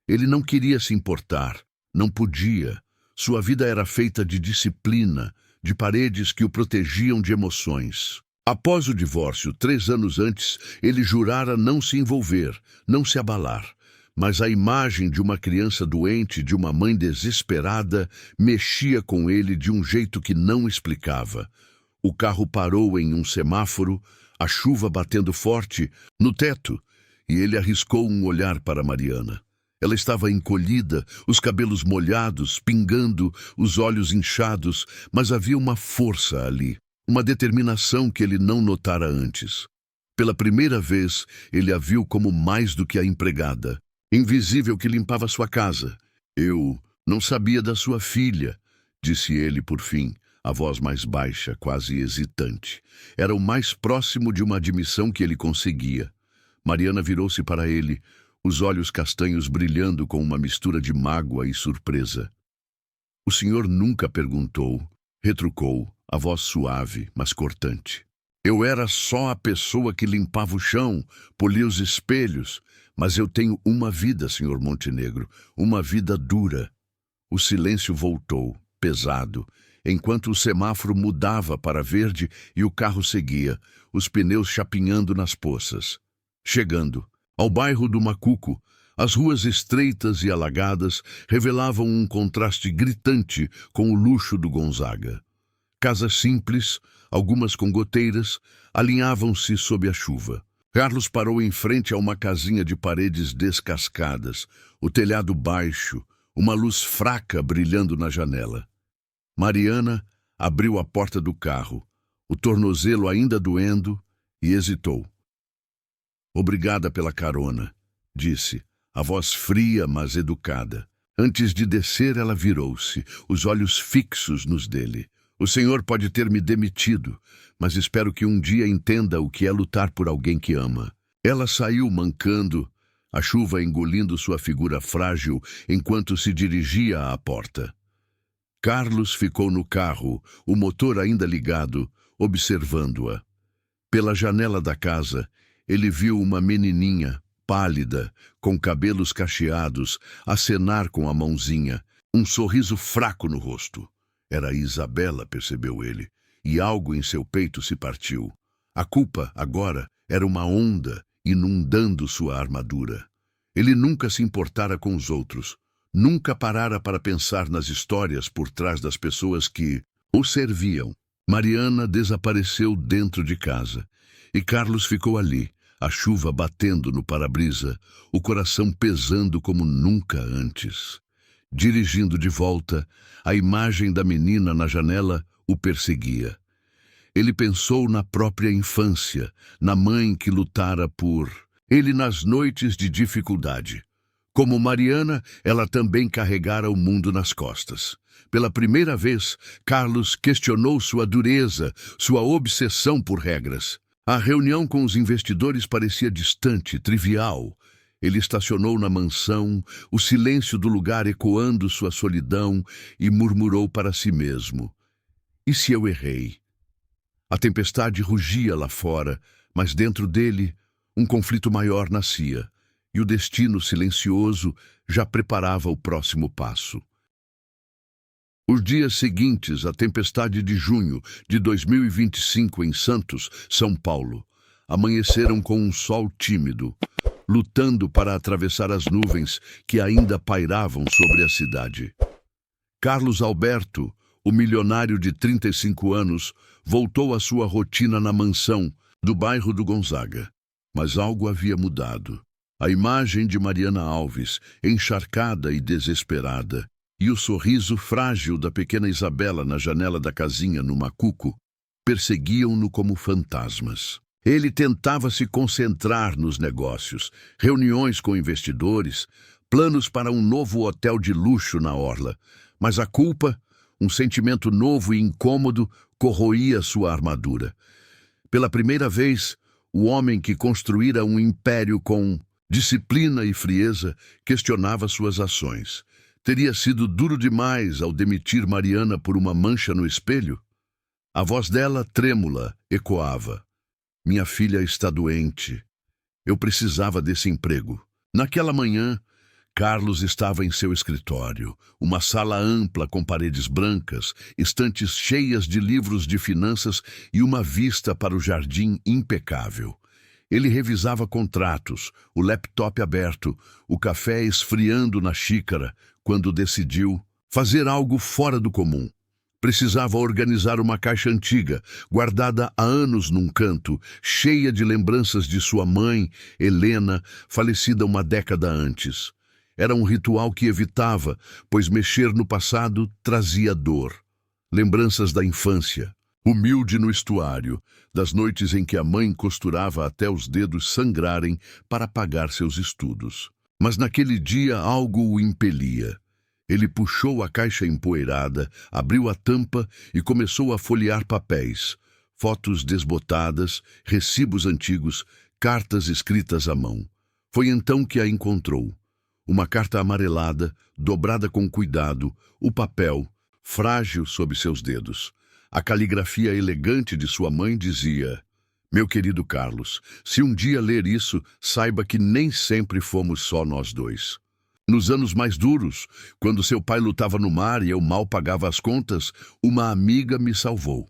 Ele não queria se importar, não podia. Sua vida era feita de disciplina, de paredes que o protegiam de emoções. Após o divórcio, 3 anos antes, ele jurara não se envolver, não se abalar. Mas a imagem de uma criança doente, de uma mãe desesperada, mexia com ele de um jeito que não explicava. O carro parou em um semáforo, a chuva batendo forte no teto, e ele arriscou um olhar para Mariana. Ela estava encolhida, os cabelos molhados, pingando, os olhos inchados, mas havia uma força ali, uma determinação que ele não notara antes. Pela primeira vez, ele a viu como mais do que a empregada, invisível que limpava sua casa. Eu não sabia da sua filha, disse ele por fim, a voz mais baixa, quase hesitante. Era o mais próximo de uma admissão que ele conseguia. Mariana virou-se para ele, os olhos castanhos brilhando com uma mistura de mágoa e surpresa. O senhor nunca perguntou, retrucou, a voz suave, mas cortante. Eu era só a pessoa que limpava o chão, polia os espelhos, mas eu tenho uma vida, senhor Montenegro, uma vida dura. O silêncio voltou, pesado, enquanto o semáforo mudava para verde e o carro seguia, os pneus chapinhando nas poças. Chegando ao bairro do Macuco, as ruas estreitas e alagadas revelavam um contraste gritante com o luxo do Gonzaga. Casas simples, algumas com goteiras, alinhavam-se sob a chuva. Carlos parou em frente a uma casinha de paredes descascadas, o telhado baixo, uma luz fraca brilhando na janela. Mariana abriu a porta do carro, o tornozelo ainda doendo, e hesitou. Obrigada pela carona, disse, a voz fria, mas educada. Antes de descer, ela virou-se, os olhos fixos nos dele. O senhor pode ter me demitido, mas espero que um dia entenda o que é lutar por alguém que ama. Ela saiu mancando, a chuva engolindo sua figura frágil enquanto se dirigia à porta. Carlos ficou no carro, o motor ainda ligado, observando-a. Pela janela da casa, ele viu uma menininha, pálida, com cabelos cacheados, acenar com a mãozinha, um sorriso fraco no rosto. Era Isabela, percebeu ele, e algo em seu peito se partiu. A culpa, agora, era uma onda inundando sua armadura. Ele nunca se importara com os outros, nunca parara para pensar nas histórias por trás das pessoas que o serviam. Mariana desapareceu dentro de casa, e Carlos ficou ali, a chuva batendo no para-brisa, o coração pesando como nunca antes. Dirigindo de volta, a imagem da menina na janela o perseguia. Ele pensou na própria infância, na mãe que lutara por ele nas noites de dificuldade. Como Mariana, ela também carregara o mundo nas costas. Pela primeira vez, Carlos questionou sua dureza, sua obsessão por regras. A reunião com os investidores parecia distante, trivial. Ele estacionou na mansão, o silêncio do lugar ecoando sua solidão, e murmurou para si mesmo: e se eu errei? A tempestade rugia lá fora, mas dentro dele, um conflito maior nascia. e o destino silencioso já preparava o próximo passo. Os dias seguintes à tempestade de junho de 2025 em Santos, São Paulo, amanheceram com um sol tímido, lutando para atravessar as nuvens que ainda pairavam sobre a cidade. Carlos Alberto, o milionário de 35 anos, voltou à sua rotina na mansão do bairro do Gonzaga. Mas algo havia mudado. A imagem de Mariana Alves, encharcada e desesperada, e o sorriso frágil da pequena Isabela na janela da casinha no Macuco perseguiam-no como fantasmas. Ele tentava se concentrar nos negócios, reuniões com investidores, planos para um novo hotel de luxo na orla, mas a culpa, um sentimento novo e incômodo, corroía sua armadura. Pela primeira vez, o homem que construíra um império com disciplina e frieza questionava suas ações. Teria sido duro demais ao demitir Mariana por uma mancha no espelho? A voz dela, trêmula, ecoava. Minha filha está doente. Eu precisava desse emprego. Naquela manhã, Carlos estava em seu escritório, uma sala ampla com paredes brancas, estantes cheias de livros de finanças e uma vista para o jardim impecável. Ele revisava contratos, o laptop aberto, o café esfriando na xícara, quando decidiu fazer algo fora do comum. Precisava organizar uma caixa antiga, guardada há anos num canto, cheia de lembranças de sua mãe, Helena, falecida uma década antes. Era um ritual que evitava, pois mexer no passado trazia dor. Lembranças da infância, humilde no estuário, das noites em que a mãe costurava até os dedos sangrarem para pagar seus estudos. Mas naquele dia algo o impelia. Ele puxou a caixa empoeirada, abriu a tampa e começou a folhear papéis, fotos desbotadas, recibos antigos, cartas escritas à mão. Foi então que a encontrou. Uma carta amarelada, dobrada com cuidado, o papel, frágil sob seus dedos. A caligrafia elegante de sua mãe dizia: Meu querido Carlos, se um dia ler isso, saiba que nem sempre fomos só nós dois. Nos anos mais duros, quando seu pai lutava no mar e eu mal pagava as contas, uma amiga me salvou.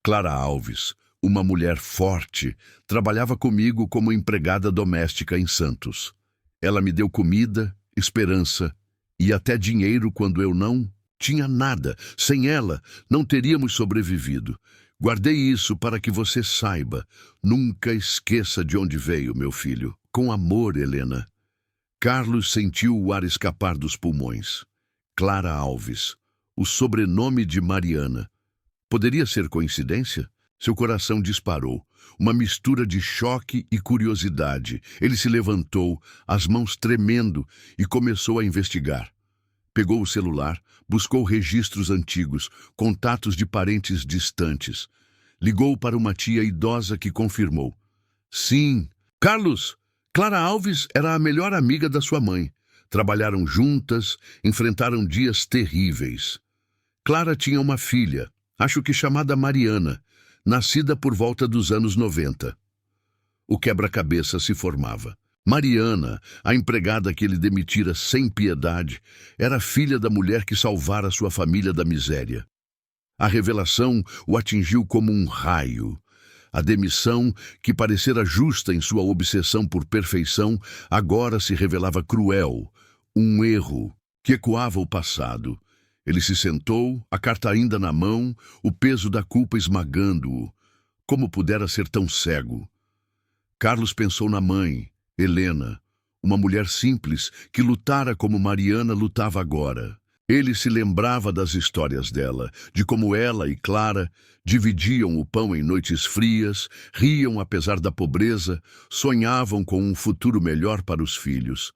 Clara Alves, uma mulher forte, trabalhava comigo como empregada doméstica em Santos. Ela me deu comida, esperança e até dinheiro quando eu não tinha nada. Sem ela, não teríamos sobrevivido. Guardei isso para que você saiba. Nunca esqueça de onde veio, meu filho. Com amor, Helena. Carlos sentiu o ar escapar dos pulmões. Clara Alves, o sobrenome de Mariana. Poderia ser coincidência? Seu coração disparou. Uma mistura de choque e curiosidade. Ele se levantou, as mãos tremendo, e começou a investigar. Pegou o celular, buscou registros antigos, contatos de parentes distantes. Ligou para uma tia idosa que confirmou. Sim, Carlos! Clara Alves era a melhor amiga da sua mãe. Trabalharam juntas, enfrentaram dias terríveis. Clara tinha uma filha, acho que chamada Mariana, nascida por volta dos anos 90. O quebra-cabeça se formava. Mariana, a empregada que ele demitira sem piedade, era filha da mulher que salvara sua família da miséria. A revelação o atingiu como um raio. A demissão, que parecera justa em sua obsessão por perfeição, agora se revelava cruel, um erro que ecoava o passado. Ele se sentou, a carta ainda na mão, o peso da culpa esmagando-o. Como pudera ser tão cego? Carlos pensou na mãe, Helena, uma mulher simples que lutara como Mariana lutava agora. Ele se lembrava das histórias dela, de como ela e Clara dividiam o pão em noites frias, riam apesar da pobreza, sonhavam com um futuro melhor para os filhos.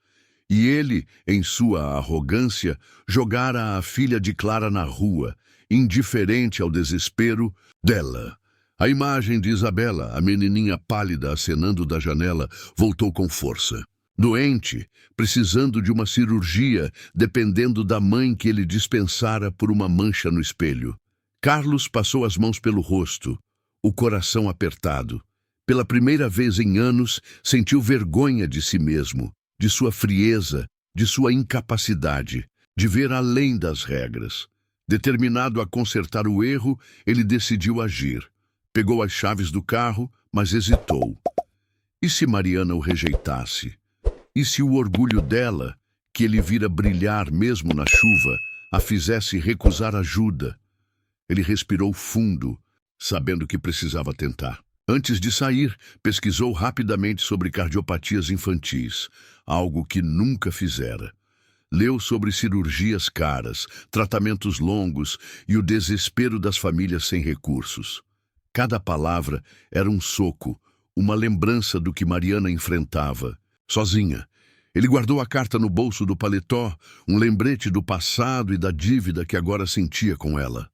E ele, em sua arrogância, jogara a filha de Clara na rua, indiferente ao desespero dela. A imagem de Isabela, a menininha pálida acenando da janela, voltou com força. Doente, precisando de uma cirurgia, dependendo da mãe que ele dispensara por uma mancha no espelho. Carlos passou as mãos pelo rosto, o coração apertado. Pela primeira vez em anos, sentiu vergonha de si mesmo. de sua frieza, de sua incapacidade de ver além das regras. Determinado a consertar o erro, ele decidiu agir. Pegou as chaves do carro, mas hesitou. E se Mariana o rejeitasse? E se o orgulho dela, que ele vira brilhar mesmo na chuva, a fizesse recusar ajuda? Ele respirou fundo, sabendo que precisava tentar. Antes de sair, pesquisou rapidamente sobre cardiopatias infantis, algo que nunca fizera. Leu sobre cirurgias caras, tratamentos longos e o desespero das famílias sem recursos. Cada palavra era um soco, uma lembrança do que Mariana enfrentava, sozinha. Ele guardou a carta no bolso do paletó, um lembrete do passado e da dívida que agora sentia com ela.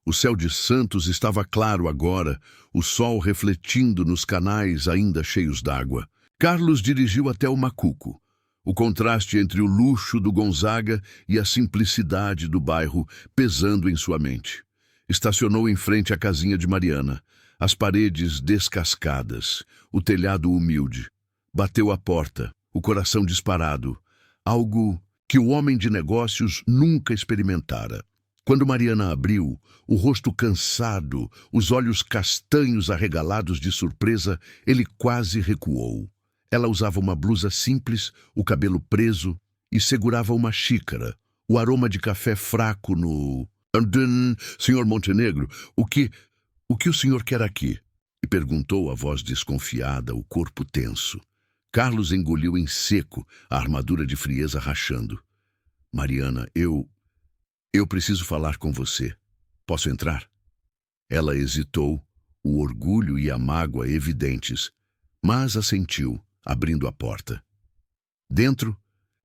O céu de Santos estava claro agora, o sol refletindo nos canais ainda cheios d'água. Carlos dirigiu até o Macuco. O contraste entre o luxo do Gonzaga e a simplicidade do bairro pesando em sua mente. Estacionou em frente à casinha de Mariana, as paredes descascadas, o telhado humilde. Bateu a porta, o coração disparado, algo que o homem de negócios nunca experimentara. Quando Mariana abriu, o rosto cansado, os olhos castanhos arregalados de surpresa, ele quase recuou. Ela usava uma blusa simples, o cabelo preso, e segurava uma xícara, o aroma de café fraco no... Senhor Montenegro, o que o senhor quer aqui? E perguntou a voz desconfiada, o corpo tenso. Carlos engoliu em seco, a armadura de frieza rachando. Mariana, eu preciso falar com você. Posso entrar? Ela hesitou, o orgulho e a mágoa evidentes, mas assentiu, abrindo a porta. Dentro,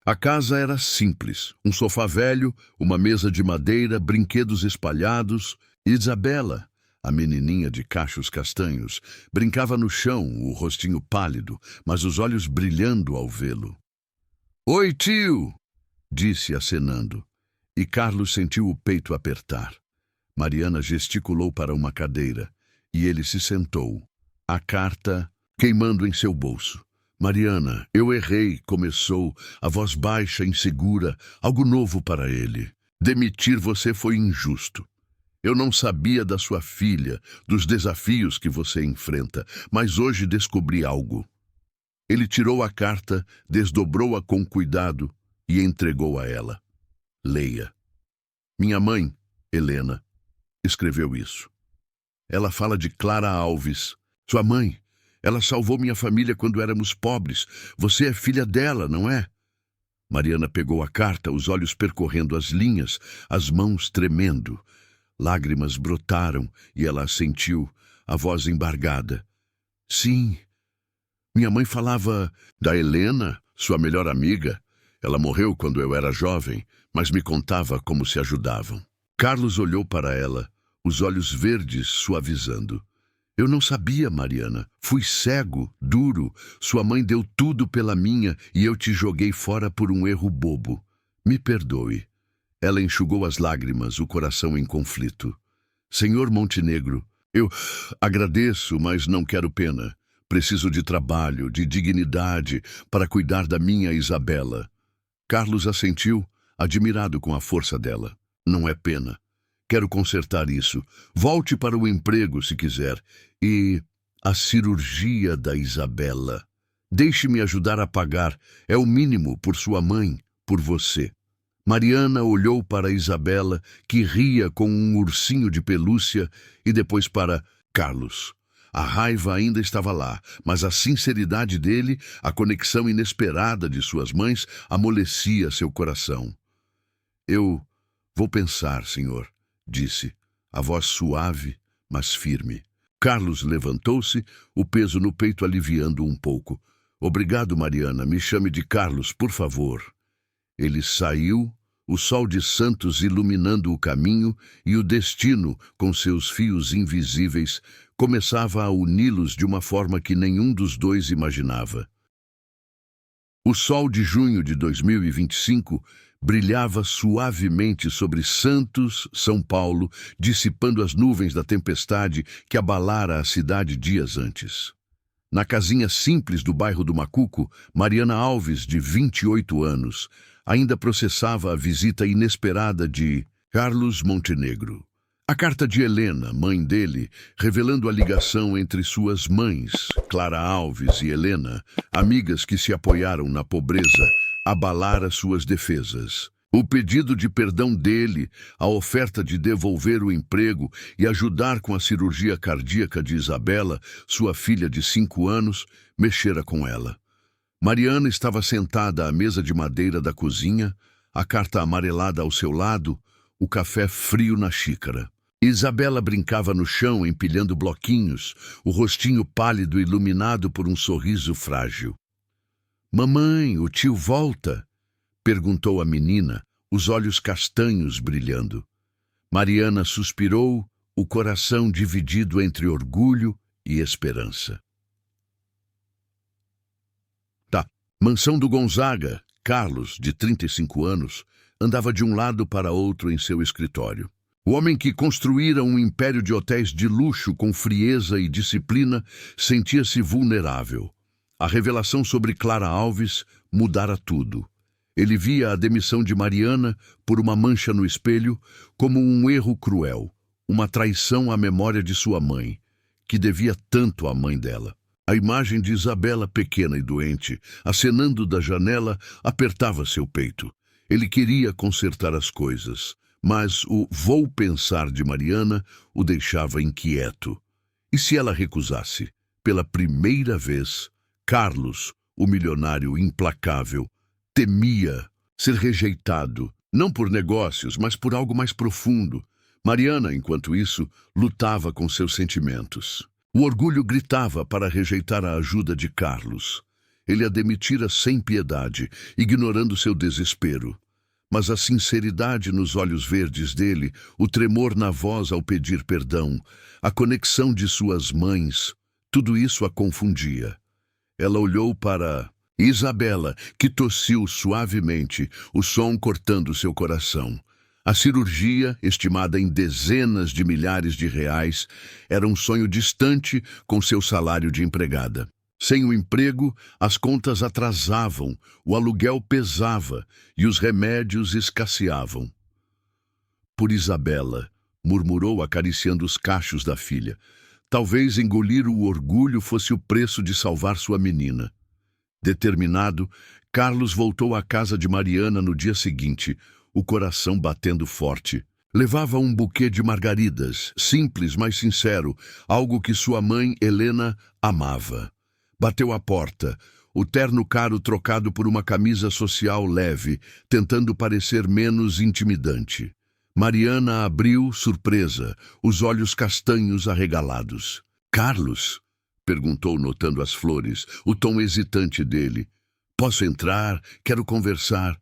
a casa era simples. Um sofá velho, uma mesa de madeira, brinquedos espalhados. Isabela, a menininha de cachos castanhos, brincava no chão, o rostinho pálido, mas os olhos brilhando ao vê-lo. "Oi, tio!" disse acenando. E Carlos sentiu o peito apertar. Mariana gesticulou para uma cadeira, e ele se sentou, a carta queimando em seu bolso. "Mariana, eu errei", começou, a voz baixa, insegura, algo novo para ele. "Demitir você foi injusto. Eu não sabia da sua filha, dos desafios que você enfrenta, mas hoje descobri algo." Ele tirou a carta, desdobrou-a com cuidado e entregou a ela. "Leia. Minha mãe, Helena, escreveu isso. Ela fala de Clara Alves. Sua mãe. Ela salvou minha família quando éramos pobres. Você é filha dela, não é?" Mariana pegou a carta, os olhos percorrendo as linhas, as mãos tremendo. Lágrimas brotaram e ela assentiu, a voz embargada. "Sim. Minha mãe falava da Helena, sua melhor amiga. Ela morreu quando eu era jovem, mas me contava como se ajudavam." Carlos olhou para ela, os olhos verdes suavizando. "Eu não sabia, Mariana. Fui cego, duro. Sua mãe deu tudo pela minha e eu te joguei fora por um erro bobo. Me perdoe." Ela enxugou as lágrimas, o coração em conflito. "Senhor Montenegro, eu agradeço, mas não quero pena. Preciso de trabalho, de dignidade, para cuidar da minha Isabela." Carlos assentiu, admirado com a força dela. "Não é pena. Quero consertar isso. Volte para o emprego, se quiser. E a cirurgia da Isabela. Deixe-me ajudar a pagar. É o mínimo por sua mãe, por você." Mariana olhou para Isabela, que ria com um ursinho de pelúcia, e depois para Carlos. A raiva ainda estava lá, mas a sinceridade dele, a conexão inesperada de suas mães, amolecia seu coração. "Eu vou pensar, senhor", disse, a voz suave, mas firme. Carlos levantou-se, o peso no peito aliviando um pouco. "Obrigado, Mariana. Me chame de Carlos, por favor." Ele saiu, o sol de Santos iluminando o caminho, e o destino, com seus fios invisíveis, começava a uni-los de uma forma que nenhum dos dois imaginava. O sol de junho de 2025 brilhava suavemente sobre Santos, São Paulo, dissipando as nuvens da tempestade que abalara a cidade dias antes. Na casinha simples do bairro do Macuco, Mariana Alves, de 28 anos, ainda processava a visita inesperada de Carlos Montenegro. A carta de Helena, mãe dele, revelando a ligação entre suas mães, Clara Alves e Helena, amigas que se apoiaram na pobreza, abalara suas defesas. O pedido de perdão dele, a oferta de devolver o emprego e ajudar com a cirurgia cardíaca de Isabela, sua filha de 5 anos, mexera com ela. Mariana estava sentada à mesa de madeira da cozinha, a carta amarelada ao seu lado, o café frio na xícara. Isabela brincava no chão, empilhando bloquinhos, o rostinho pálido iluminado por um sorriso frágil. "Mamãe, o tio volta?" perguntou a menina, os olhos castanhos brilhando. Mariana suspirou, o coração dividido entre orgulho e esperança. Mansão do Gonzaga, Carlos, de 35 anos, andava de um lado para outro em seu escritório. O homem que construíra um império de hotéis de luxo com frieza e disciplina sentia-se vulnerável. A revelação sobre Clara Alves mudara tudo. Ele via a demissão de Mariana por uma mancha no espelho como um erro cruel, uma traição à memória de sua mãe, que devia tanto à mãe dela. A imagem de Isabela, pequena e doente, acenando da janela, apertava seu peito. Ele queria consertar as coisas, mas o "vou pensar" de Mariana o deixava inquieto. E se ela recusasse? Pela primeira vez, Carlos, o milionário implacável, temia ser rejeitado, não por negócios, mas por algo mais profundo. Mariana, enquanto isso, lutava com seus sentimentos. O orgulho gritava para rejeitar a ajuda de Carlos. Ele a demitira sem piedade, ignorando seu desespero. Mas a sinceridade nos olhos verdes dele, o tremor na voz ao pedir perdão, a conexão de suas mães, tudo isso a confundia. Ela olhou para Isabela, que tossiu suavemente, o som cortando seu coração. A cirurgia, estimada em dezenas de milhares de reais, era um sonho distante com seu salário de empregada. Sem o emprego, as contas atrasavam, o aluguel pesava e os remédios escasseavam. "Por Isabela", murmurou acariciando os cachos da filha. Talvez engolir o orgulho fosse o preço de salvar sua menina. Determinado, Carlos voltou à casa de Mariana no dia seguinte, o coração batendo forte. Levava um buquê de margaridas, simples, mas sincero, algo que sua mãe, Helena, amava. Bateu à porta, o terno caro trocado por uma camisa social leve, tentando parecer menos intimidante. Mariana abriu, surpresa, os olhos castanhos arregalados. "Carlos?" perguntou, notando as flores, o tom hesitante dele. "Posso entrar? Quero conversar."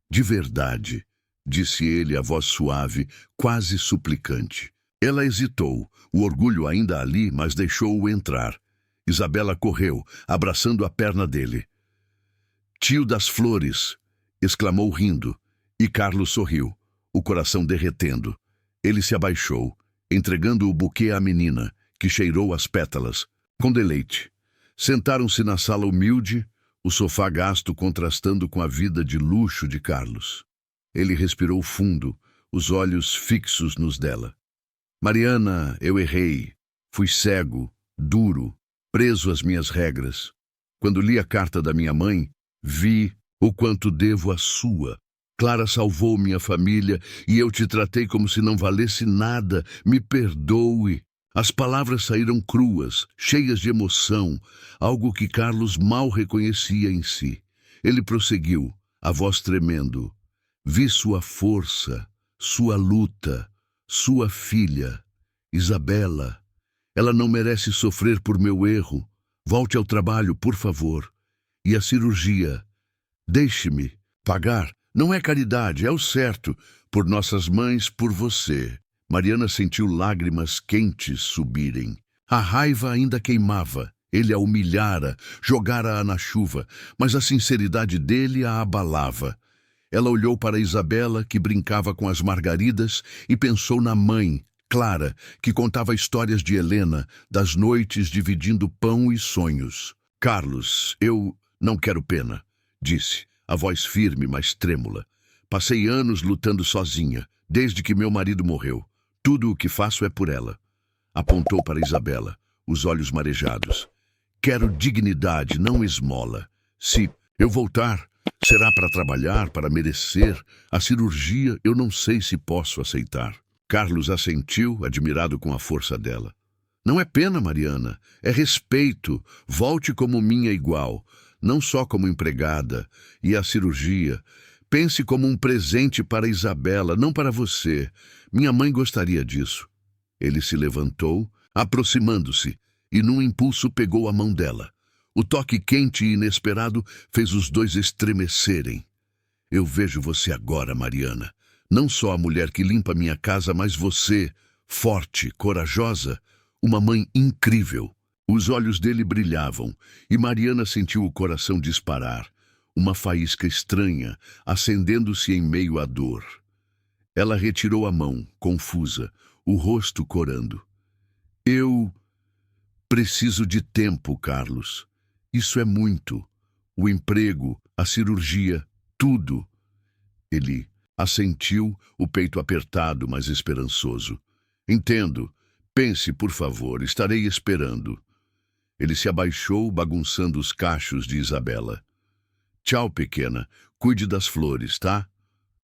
"De verdade", disse ele, a voz suave, quase suplicante. Ela hesitou, o orgulho ainda ali, mas deixou-o entrar. Isabela correu, abraçando a perna dele. "Tio das flores!" exclamou rindo, e Carlos sorriu, o coração derretendo. Ele se abaixou, entregando o buquê à menina, que cheirou as pétalas, com deleite. Sentaram-se na sala humilde, o sofá gasto contrastando com a vida de luxo de Carlos. Ele respirou fundo, os olhos fixos nos dela. "Mariana, eu errei. Fui cego, duro, preso às minhas regras. Quando li a carta da minha mãe, vi o quanto devo à sua. Clara salvou minha família e eu te tratei como se não valesse nada. Me perdoe." As palavras saíram cruas, cheias de emoção, algo que Carlos mal reconhecia em si. Ele prosseguiu, a voz tremendo. "Vi sua força, sua luta, sua filha, Isabela. Ela não merece sofrer por meu erro. Volte ao trabalho, por favor. E a cirurgia? Deixe-me pagar. Não é caridade, é o certo. Por nossas mães, por você." Mariana sentiu lágrimas quentes subirem. A raiva ainda queimava. Ele a humilhara, jogara-a na chuva, mas a sinceridade dele a abalava. Ela olhou para Isabela, que brincava com as margaridas, e pensou na mãe, Clara, que contava histórias de Helena, das noites dividindo pão e sonhos. Carlos, eu não quero pena, disse, a voz firme, mas trêmula. Passei anos lutando sozinha, desde que meu marido morreu. Tudo o que faço é por ela. Apontou para Isabela, os olhos marejados. Quero dignidade, não esmola. Se eu voltar, será para trabalhar, para merecer. A cirurgia eu não sei se posso aceitar. Carlos assentiu, admirado com a força dela. Não é pena, Mariana, é respeito. Volte como minha igual, não só como empregada. E a cirurgia, pense como um presente para Isabela, não para você. Minha mãe gostaria disso. Ele se levantou, aproximando-se, e num impulso pegou a mão dela. O toque quente e inesperado fez os dois estremecerem. Eu vejo você agora, Mariana. Não só a mulher que limpa minha casa, mas você, forte, corajosa, uma mãe incrível. Os olhos dele brilhavam, e Mariana sentiu o coração disparar, uma faísca estranha, acendendo-se em meio à dor. Ela retirou a mão, confusa, o rosto corando. Eu preciso de tempo, Carlos. Isso é muito. O emprego, a cirurgia, tudo. Ele assentiu, o peito apertado, mas esperançoso. Entendo. Pense, por favor, estarei esperando. Ele se abaixou, bagunçando os cachos de Isabela. Tchau, pequena. Cuide das flores, tá?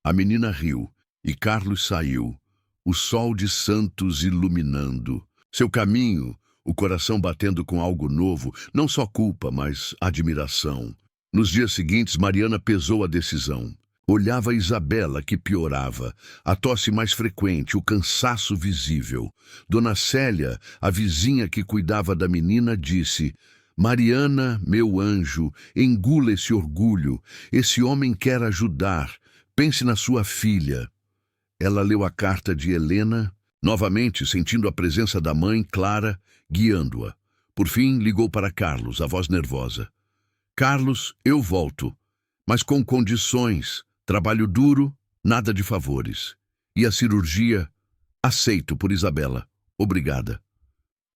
A menina riu, e Carlos saiu, o sol de Santos iluminando. Seu caminho, o coração batendo com algo novo, não só culpa, mas admiração. Nos dias seguintes, Mariana pesou a decisão. Olhava Isabela, que piorava, a tosse mais frequente, o cansaço visível. Dona Célia, a vizinha que cuidava da menina, disse: Mariana, meu anjo, engula esse orgulho. Esse homem quer ajudar. Pense na sua filha. Ela leu a carta de Helena, novamente sentindo a presença da mãe, Clara, guiando-a. Por fim, ligou para Carlos, a voz nervosa. Carlos, eu volto, mas com condições. Trabalho duro, nada de favores. E a cirurgia? Aceito por Isabela. Obrigada.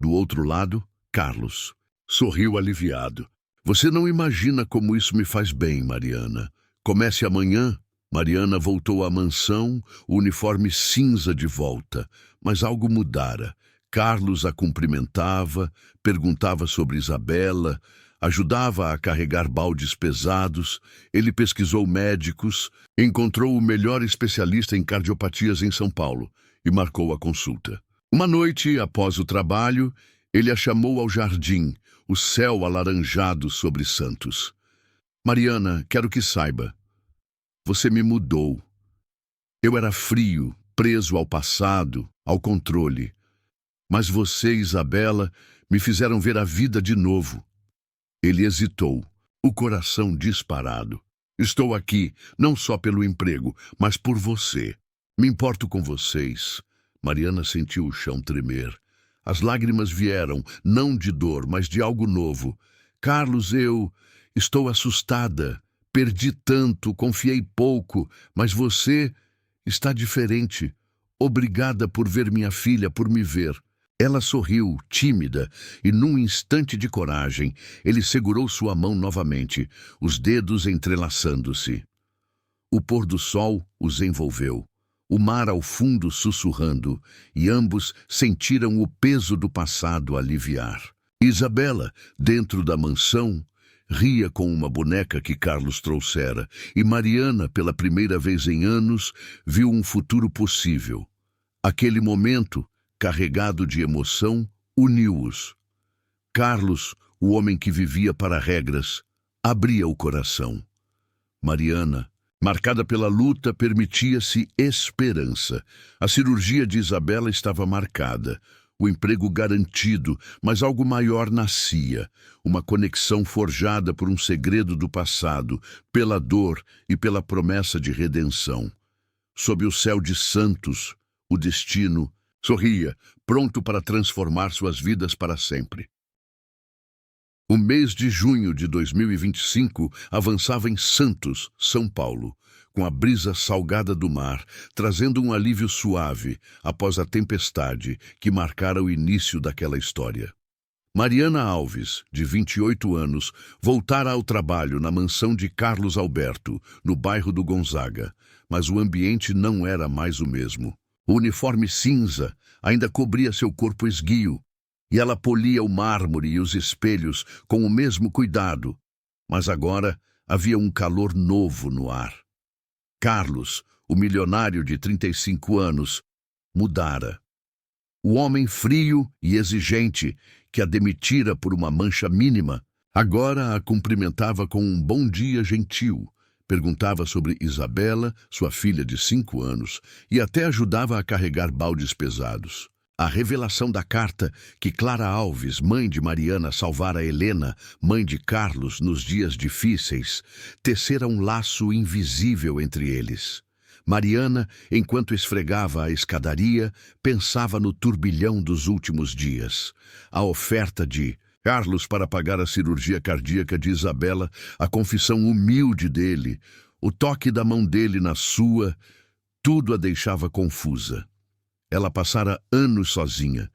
Do outro lado, Carlos. Sorriu aliviado. Você não imagina como isso me faz bem, Mariana. Comece amanhã. Mariana voltou à mansão, o uniforme cinza de volta. Mas algo mudara. Carlos a cumprimentava, perguntava sobre Isabela, ajudava a carregar baldes pesados. Ele pesquisou médicos, encontrou o melhor especialista em cardiopatias em São Paulo e marcou a consulta. Uma noite, após o trabalho, ele a chamou ao jardim, o céu alaranjado sobre Santos. Mariana, quero que saiba. Você me mudou. Eu era frio, preso ao passado, ao controle. Mas você e Isabela me fizeram ver a vida de novo. Ele hesitou, o coração disparado. Estou aqui, não só pelo emprego, mas por você. Me importo com vocês. Mariana sentiu o chão tremer. As lágrimas vieram, não de dor, mas de algo novo. Carlos, eu estou assustada. Perdi tanto, confiei pouco, mas você está diferente. Obrigada por ver minha filha, por me ver. Ela sorriu, tímida, e num instante de coragem, ele segurou sua mão novamente, os dedos entrelaçando-se. O pôr do sol os envolveu, o mar ao fundo sussurrando, e ambos sentiram o peso do passado aliviar. Isabela, dentro da mansão, ria com uma boneca que Carlos trouxera, e Mariana, pela primeira vez em anos, viu um futuro possível. Aquele momento, carregado de emoção, uniu-os. Carlos, o homem que vivia para regras, abria o coração. Mariana, marcada pela luta, permitia-se esperança. A cirurgia de Isabela estava marcada, o emprego garantido, mas algo maior nascia, uma conexão forjada por um segredo do passado, pela dor e pela promessa de redenção. Sob o céu de Santos, o destino sorria, pronto para transformar suas vidas para sempre. O mês de junho de 2025 avançava em Santos, São Paulo, com a brisa salgada do mar, trazendo um alívio suave após a tempestade que marcara o início daquela história. Mariana Alves, de 28 anos, voltara ao trabalho na mansão de Carlos Alberto, no bairro do Gonzaga, mas o ambiente não era mais o mesmo. O uniforme cinza ainda cobria seu corpo esguio, e ela polia o mármore e os espelhos com o mesmo cuidado, mas agora havia um calor novo no ar. Carlos, o milionário de 35 anos, mudara. O homem frio e exigente, que a demitira por uma mancha mínima, agora a cumprimentava com um bom dia gentil, perguntava sobre Isabela, sua filha de 5 anos, e até ajudava a carregar baldes pesados. A revelação da carta que Clara Alves, mãe de Mariana, salvara Helena, mãe de Carlos, nos dias difíceis, tecera um laço invisível entre eles. Mariana, enquanto esfregava a escadaria, pensava no turbilhão dos últimos dias. A oferta de Carlos para pagar a cirurgia cardíaca de Isabela, a confissão humilde dele, o toque da mão dele na sua, tudo a deixava confusa. Ela passara anos sozinha,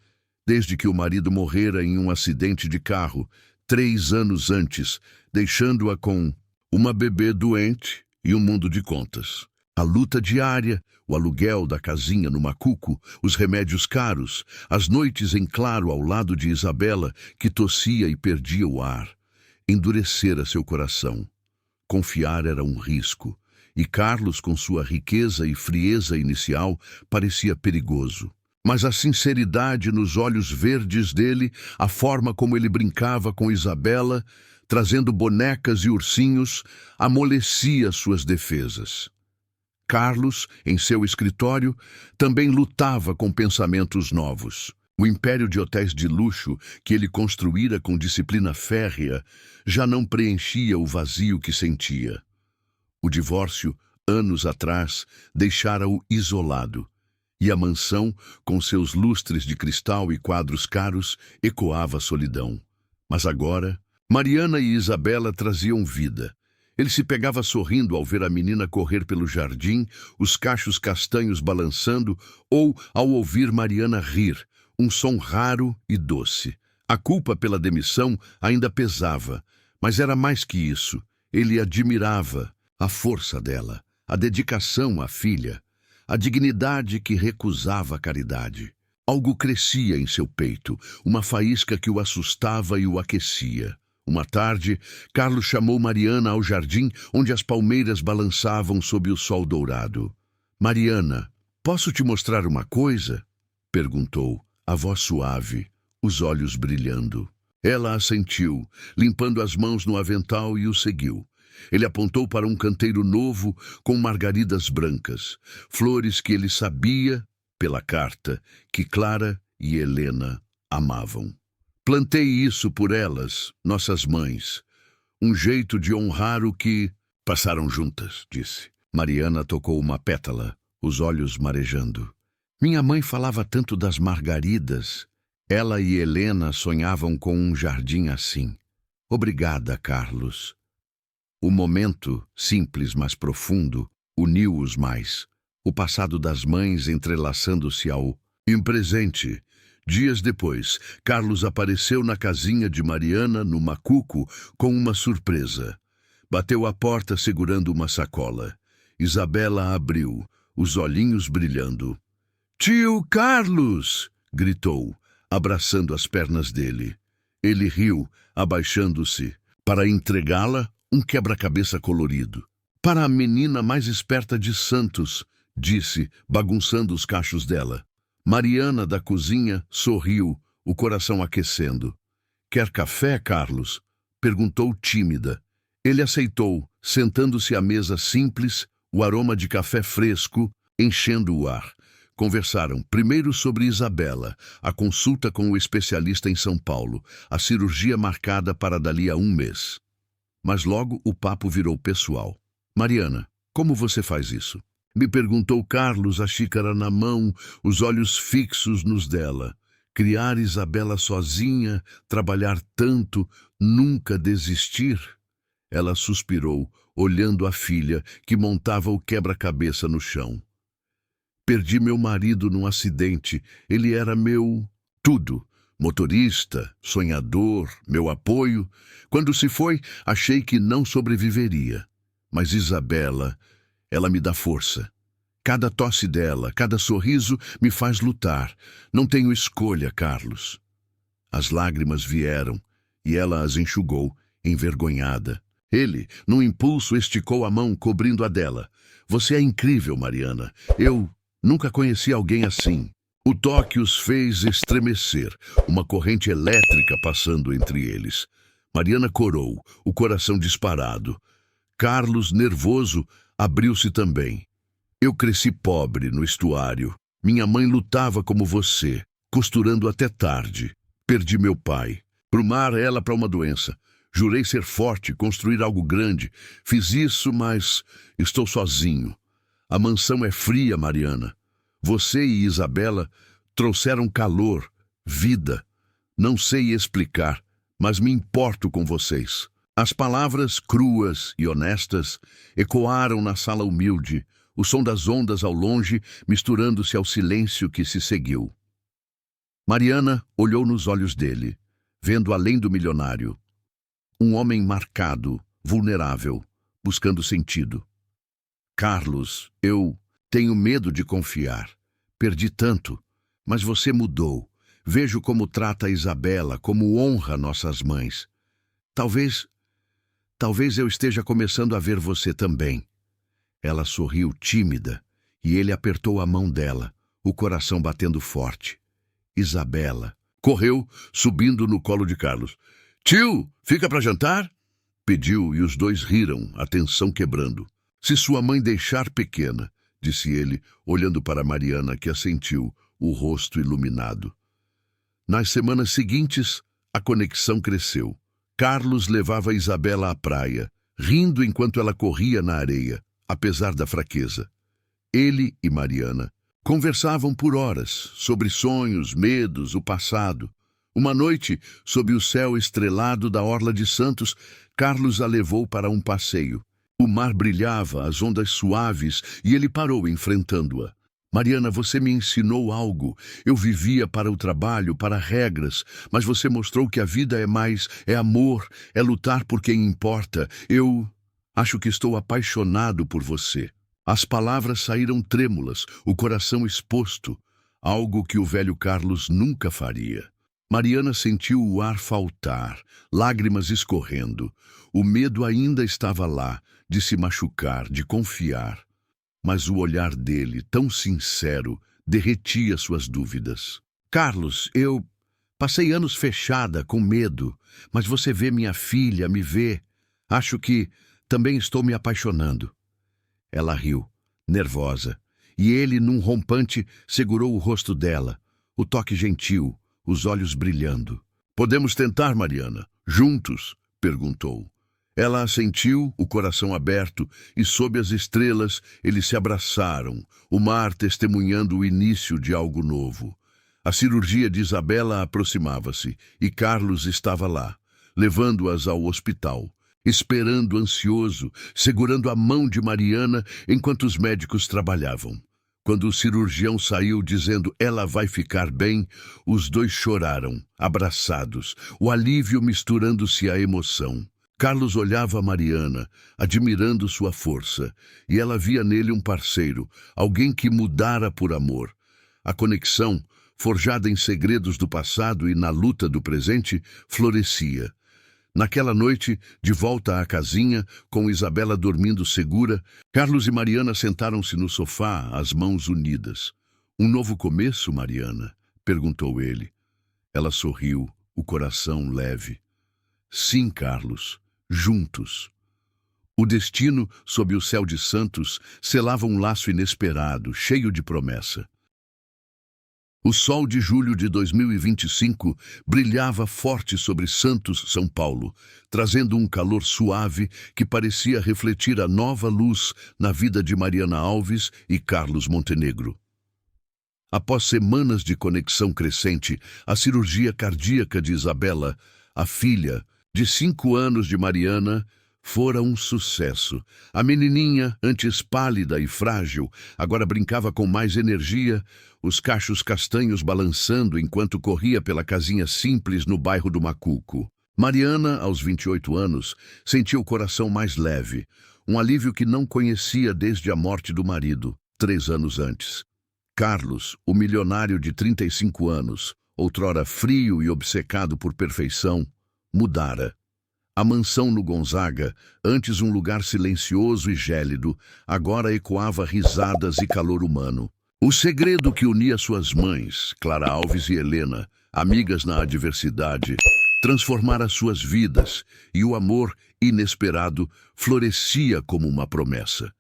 desde que o marido morrera em um acidente de carro, 3 anos antes, deixando-a com uma bebê doente e um mundo de contas. A luta diária, o aluguel da casinha no Macuco, os remédios caros, as noites em claro ao lado de Isabela, que tossia e perdia o ar, endurecera seu coração. Confiar era um risco, e Carlos, com sua riqueza e frieza inicial, parecia perigoso. Mas a sinceridade nos olhos verdes dele, a forma como ele brincava com Isabela, trazendo bonecas e ursinhos, amolecia suas defesas. Carlos, em seu escritório, também lutava com pensamentos novos. O império de hotéis de luxo que ele construíra com disciplina férrea já não preenchia o vazio que sentia. O divórcio, anos atrás, deixara-o isolado, e a mansão, com seus lustres de cristal e quadros caros, ecoava a solidão. Mas agora, Mariana e Isabela traziam vida. Ele se pegava sorrindo ao ver a menina correr pelo jardim, os cachos castanhos balançando, ou ao ouvir Mariana rir, um som raro e doce. A culpa pela demissão ainda pesava, mas era mais que isso. Ele admirava a força dela, a dedicação à filha, a dignidade que recusava a caridade. Algo crescia em seu peito, uma faísca que o assustava e o aquecia. Uma tarde, Carlos chamou Mariana ao jardim, onde as palmeiras balançavam sob o sol dourado. "Mariana, posso te mostrar uma coisa?" perguntou, a voz suave, os olhos brilhando. Ela assentiu, limpando as mãos no avental, e o seguiu. Ele apontou para um canteiro novo com margaridas brancas, flores que ele sabia, pela carta, que Clara e Helena amavam. "Plantei isso por elas, nossas mães. Um jeito de honrar o que passaram juntas", disse. Mariana tocou uma pétala, os olhos marejando. "Minha mãe falava tanto das margaridas. Ela e Helena sonhavam com um jardim assim. Obrigada, Carlos." O momento, simples mas profundo, uniu-os mais. O passado das mães entrelaçando-se ao presente. Dias depois, Carlos apareceu na casinha de Mariana, no Macuco, com uma surpresa. Bateu à porta segurando uma sacola. Isabela abriu, os olhinhos brilhando. "Tio Carlos!" gritou, abraçando as pernas dele. Ele riu, abaixando-se, para entregá-la um quebra-cabeça colorido. "Para a menina mais esperta de Santos", disse, bagunçando os cachos dela. Mariana, da cozinha, sorriu, o coração aquecendo. "Quer café, Carlos?" perguntou tímida. Ele aceitou, sentando-se à mesa simples, o aroma de café fresco enchendo o ar. Conversaram primeiro sobre Isabela, a consulta com o especialista em São Paulo, a cirurgia marcada para dali a 1 mês. Mas logo o papo virou pessoal. "Mariana, como você faz isso?" me perguntou Carlos, a xícara na mão, os olhos fixos nos dela. "Criar Isabela sozinha, trabalhar tanto, nunca desistir?" Ela suspirou, olhando a filha que montava o quebra-cabeça no chão. Perdi meu marido num acidente. Ele era meu tudo. Motorista, sonhador, meu apoio. Quando se foi, achei que não sobreviveria. Mas Isabela, ela me dá força. Cada tosse dela, cada sorriso me faz lutar. Não tenho escolha, Carlos. As lágrimas vieram e ela as enxugou, envergonhada. Ele, num impulso, esticou a mão, cobrindo a dela. Você é incrível, Mariana. Eu nunca conheci alguém assim. O toque os fez estremecer, uma corrente elétrica passando entre eles. Mariana corou, o coração disparado. Carlos, nervoso, abriu-se também. Eu cresci pobre no estuário. Minha mãe lutava como você, costurando até tarde. Perdi meu pai. Pro mar, ela para uma doença. Jurei ser forte, construir algo grande. Fiz isso, mas estou sozinho. A mansão é fria, Mariana. Você e Isabela trouxeram calor, vida. Não sei explicar, mas me importo com vocês. As palavras cruas e honestas ecoaram na sala humilde, o som das ondas ao longe misturando-se ao silêncio que se seguiu. Mariana olhou nos olhos dele, vendo além do milionário. Um homem marcado, vulnerável, buscando sentido. Carlos, eu tenho medo de confiar. Perdi tanto, mas você mudou. Vejo como trata a Isabela, como honra nossas mães. Talvez eu esteja começando a ver você também. Ela sorriu tímida e ele apertou a mão dela, o coração batendo forte. Isabela correu, subindo no colo de Carlos. Tio, fica para jantar? Pediu e os dois riram, a tensão quebrando. Se sua mãe deixar pequena, disse ele, olhando para Mariana, que assentiu, o rosto iluminado. Nas semanas seguintes, a conexão cresceu. Carlos levava Isabela à praia, rindo enquanto ela corria na areia, apesar da fraqueza. Ele e Mariana conversavam por horas sobre sonhos, medos, o passado. Uma noite, sob o céu estrelado da Orla de Santos, Carlos a levou para um passeio. O mar brilhava, as ondas suaves, e ele parou enfrentando-a. Mariana, você me ensinou algo. Eu vivia para o trabalho, para regras, mas você mostrou que a vida é mais, é amor, é lutar por quem importa. Eu acho que estou apaixonado por você. As palavras saíram trêmulas, o coração exposto, algo que o velho Carlos nunca faria. Mariana sentiu o ar faltar, lágrimas escorrendo. O medo ainda estava lá, de se machucar, de confiar. Mas o olhar dele, tão sincero, derretia suas dúvidas. Carlos, eu passei anos fechada, com medo, mas você vê minha filha, me vê. Acho que também estou me apaixonando. Ela riu, nervosa, e ele, num rompante, segurou o rosto dela, o toque gentil, os olhos brilhando. Podemos tentar, Mariana? Juntos? Perguntou. Ela assentiu, o coração aberto, e sob as estrelas eles se abraçaram, o mar testemunhando o início de algo novo. A cirurgia de Isabela aproximava-se, e Carlos estava lá, levando-as ao hospital, esperando ansioso, segurando a mão de Mariana enquanto os médicos trabalhavam. Quando o cirurgião saiu dizendo ela vai ficar bem, os dois choraram, abraçados, o alívio misturando-se à emoção. Carlos olhava a Mariana, admirando sua força, e ela via nele um parceiro, alguém que mudara por amor. A conexão, forjada em segredos do passado e na luta do presente, florescia. Naquela noite, de volta à casinha, com Isabela dormindo segura, Carlos e Mariana sentaram-se no sofá, as mãos unidas. Um novo começo, Mariana? Perguntou ele. Ela sorriu, o coração leve. Sim, Carlos. Juntos. O destino, sob o céu de Santos, selava um laço inesperado, cheio de promessa. O sol de julho de 2025 brilhava forte sobre Santos, São Paulo, trazendo um calor suave que parecia refletir a nova luz na vida de Mariana Alves e Carlos Montenegro. Após semanas de conexão crescente, a cirurgia cardíaca de Isabela, a filha de 5 anos de Mariana, Fora um sucesso. A menininha, antes pálida e frágil, agora brincava com mais energia, os cachos castanhos balançando enquanto corria pela casinha simples no bairro do Macuco. Mariana, aos 28 anos, sentia o coração mais leve, um alívio que não conhecia desde a morte do marido, 3 anos antes. Carlos, o milionário de 35 anos, outrora frio e obcecado por perfeição, mudara. A mansão no Gonzaga, antes um lugar silencioso e gélido, agora ecoava risadas e calor humano. O segredo que unia suas mães, Clara Alves e Helena, amigas na adversidade, transformara suas vidas, e o amor, inesperado, florescia como uma promessa.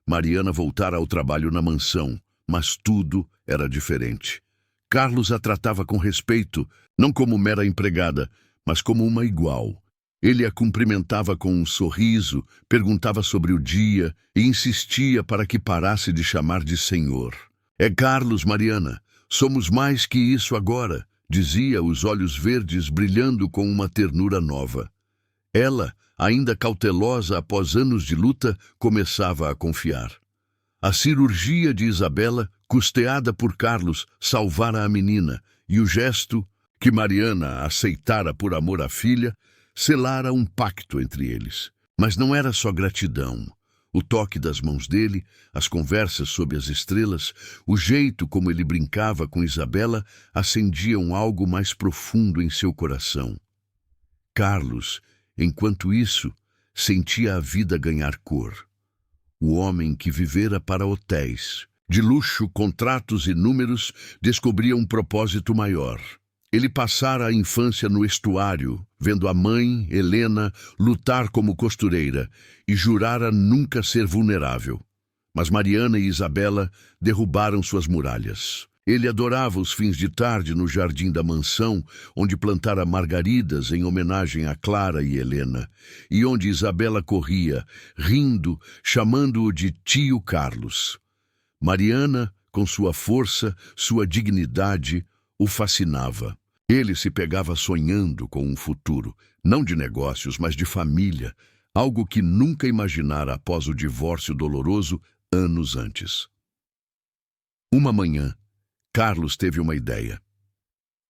Mariana voltara ao trabalho na mansão, mas tudo era diferente. Carlos a tratava com respeito, não como mera empregada, mas como uma igual. Ele a cumprimentava com um sorriso, perguntava sobre o dia e insistia para que parasse de chamar de senhor. É Carlos, Mariana. Somos mais que isso agora, dizia, os olhos verdes brilhando com uma ternura nova. Ela, ainda cautelosa após anos de luta, começava a confiar. A cirurgia de Isabela, custeada por Carlos, salvara a menina, e o gesto, que Mariana aceitara por amor à filha, selara um pacto entre eles. Mas não era só gratidão. O toque das mãos dele, as conversas sob as estrelas, o jeito como ele brincava com Isabela acendiam algo mais profundo em seu coração. Carlos, enquanto isso, sentia a vida ganhar cor. O homem que vivera para hotéis, de luxo, contratos e números, descobria um propósito maior. Ele passara a infância no estuário, vendo a mãe, Helena, lutar como costureira, e jurara nunca ser vulnerável. Mas Mariana e Isabela derrubaram suas muralhas. Ele adorava os fins de tarde no jardim da mansão, onde plantara margaridas em homenagem a Clara e Helena, e onde Isabela corria, rindo, chamando-o de tio Carlos. Mariana, com sua força, sua dignidade, o fascinava. Ele se pegava sonhando com um futuro, não de negócios, mas de família, algo que nunca imaginara após o divórcio doloroso anos antes. Uma manhã, Carlos teve uma ideia.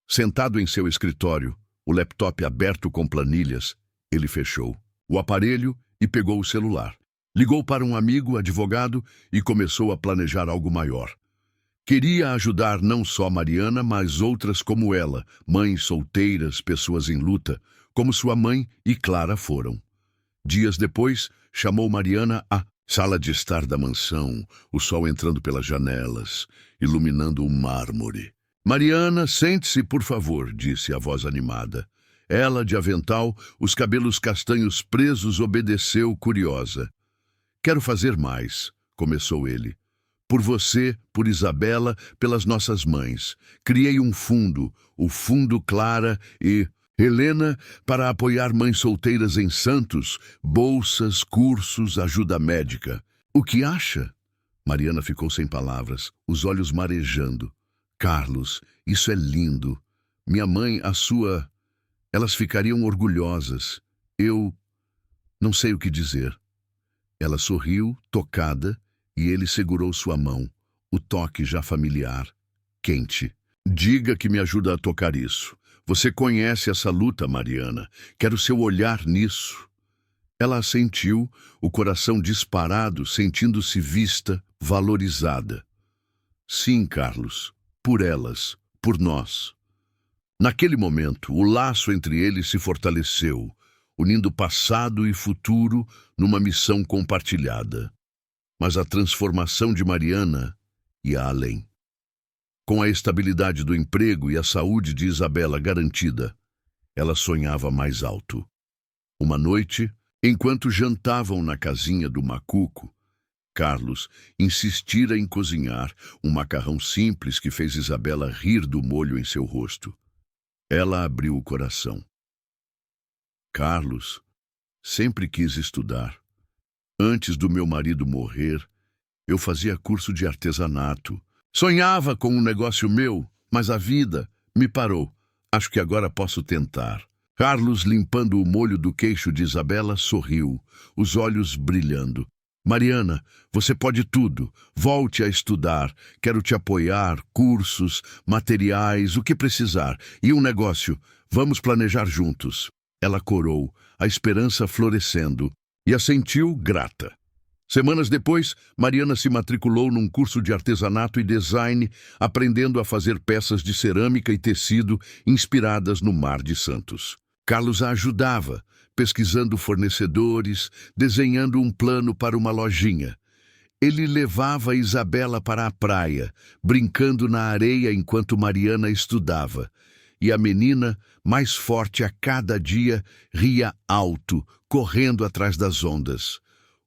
Sentado em seu escritório, o laptop aberto com planilhas, ele fechou o aparelho e pegou o celular. Ligou para um amigo, advogado, e começou a planejar algo maior. Queria ajudar não só Mariana, mas outras como ela, mães solteiras, pessoas em luta, como sua mãe e Clara foram. Dias depois, chamou Mariana à sala de estar da mansão, o sol entrando pelas janelas, iluminando o mármore. Mariana, sente-se, por favor, disse a voz animada. Ela, de avental, os cabelos castanhos presos, obedeceu, curiosa. Quero fazer mais, começou ele. Por você, por Isabela, pelas nossas mães. Criei um fundo, o Fundo Clara e Helena, para apoiar mães solteiras em Santos, bolsas, cursos, ajuda médica. O que acha? Mariana ficou sem palavras, os olhos marejando. Carlos, isso é lindo. Minha mãe, a sua... Elas ficariam orgulhosas. Eu não sei o que dizer. Ela sorriu, tocada, e ele segurou sua mão, o toque já familiar, quente. Diga que me ajuda a tocar isso. Você conhece essa luta, Mariana. Quero seu olhar nisso. Ela assentiu, o coração disparado, sentindo-se vista, valorizada. Sim, Carlos, por elas, por nós. Naquele momento, o laço entre eles se fortaleceu, unindo passado e futuro numa missão compartilhada. Mas a transformação de Mariana ia além. Com a estabilidade do emprego e a saúde de Isabela garantida, ela sonhava mais alto. Uma noite, enquanto jantavam na casinha do Macuco, Carlos insistira em cozinhar um macarrão simples que fez Isabela rir do molho em seu rosto. Ela abriu o coração. Carlos sempre quis estudar. Antes do meu marido morrer, eu fazia curso de artesanato. Sonhava com um negócio meu, mas a vida me parou. Acho que agora posso tentar. Carlos, limpando o molho do queixo de Isabela, sorriu, os olhos brilhando. Mariana, você pode tudo. Volte a estudar. Quero te apoiar, cursos, materiais, o que precisar. E um negócio. Vamos planejar juntos. Ela corou, a esperança florescendo, e assentiu grata. Semanas depois, Mariana se matriculou num curso de artesanato e design, aprendendo a fazer peças de cerâmica e tecido inspiradas no Mar de Santos. Carlos a ajudava, pesquisando fornecedores, desenhando um plano para uma lojinha. Ele levava Isabela para a praia, brincando na areia enquanto Mariana estudava. E a menina, mais forte a cada dia, ria alto, correndo atrás das ondas.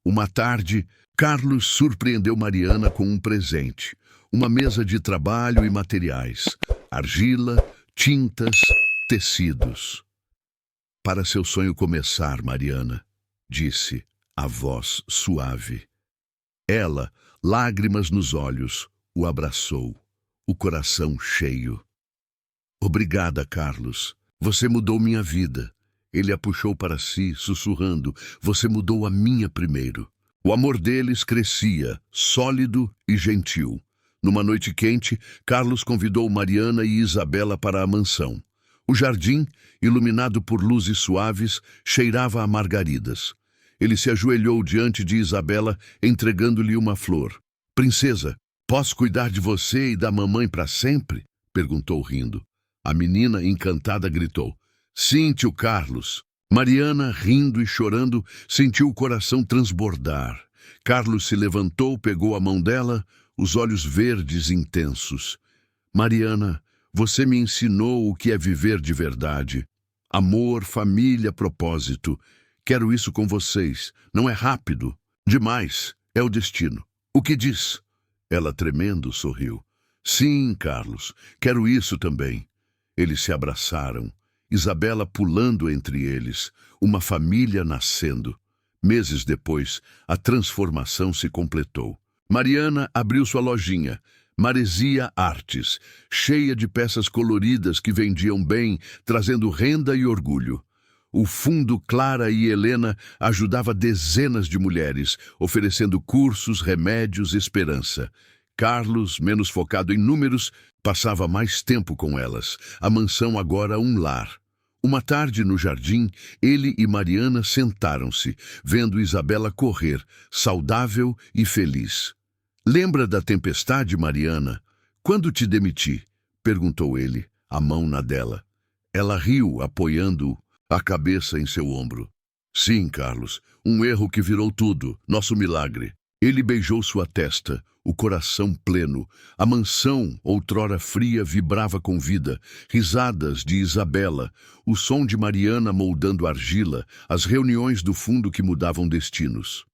Uma tarde, Carlos surpreendeu Mariana com um presente. Uma mesa de trabalho e materiais. Argila, tintas, tecidos. Para seu sonho começar, Mariana, disse, a voz suave. Ela, lágrimas nos olhos, o abraçou, o coração cheio. Obrigada, Carlos. Você mudou minha vida. Ele a puxou para si, sussurrando, você mudou a minha primeiro. O amor deles crescia, sólido e gentil. Numa noite quente, Carlos convidou Mariana e Isabela para a mansão. O jardim, iluminado por luzes suaves, cheirava a margaridas. Ele se ajoelhou diante de Isabela, entregando-lhe uma flor. Princesa, posso cuidar de você e da mamãe para sempre? Perguntou rindo. A menina, encantada, gritou. Sim, tio Carlos. Mariana, rindo e chorando, sentiu o coração transbordar. Carlos se levantou, pegou a mão dela, os olhos verdes intensos. Mariana, você me ensinou o que é viver de verdade. Amor, família, propósito. Quero isso com vocês. Não é rápido. Demais. É o destino. O que diz? Ela, tremendo, sorriu. Sim, Carlos. Quero isso também. Eles se abraçaram. Isabela pulando entre eles. Uma família nascendo. Meses depois, a transformação se completou. Mariana abriu sua lojinha. Maresia Artes, cheia de peças coloridas que vendiam bem, trazendo renda e orgulho. O fundo Clara e Helena ajudava dezenas de mulheres, oferecendo cursos, remédios, esperança. Carlos, menos focado em números, passava mais tempo com elas. A mansão agora um lar. Uma tarde no jardim, ele e Mariana sentaram-se, vendo Isabela correr, saudável e feliz. Lembra da tempestade, Mariana? Quando te demiti? Perguntou ele, a mão na dela. Ela riu, apoiando a cabeça em seu ombro. Sim, Carlos, um erro que virou tudo, nosso milagre. Ele beijou sua testa, o coração pleno. A mansão, outrora fria, vibrava com vida. Risadas de Isabela, o som de Mariana moldando argila, as reuniões do fundo que mudavam destinos.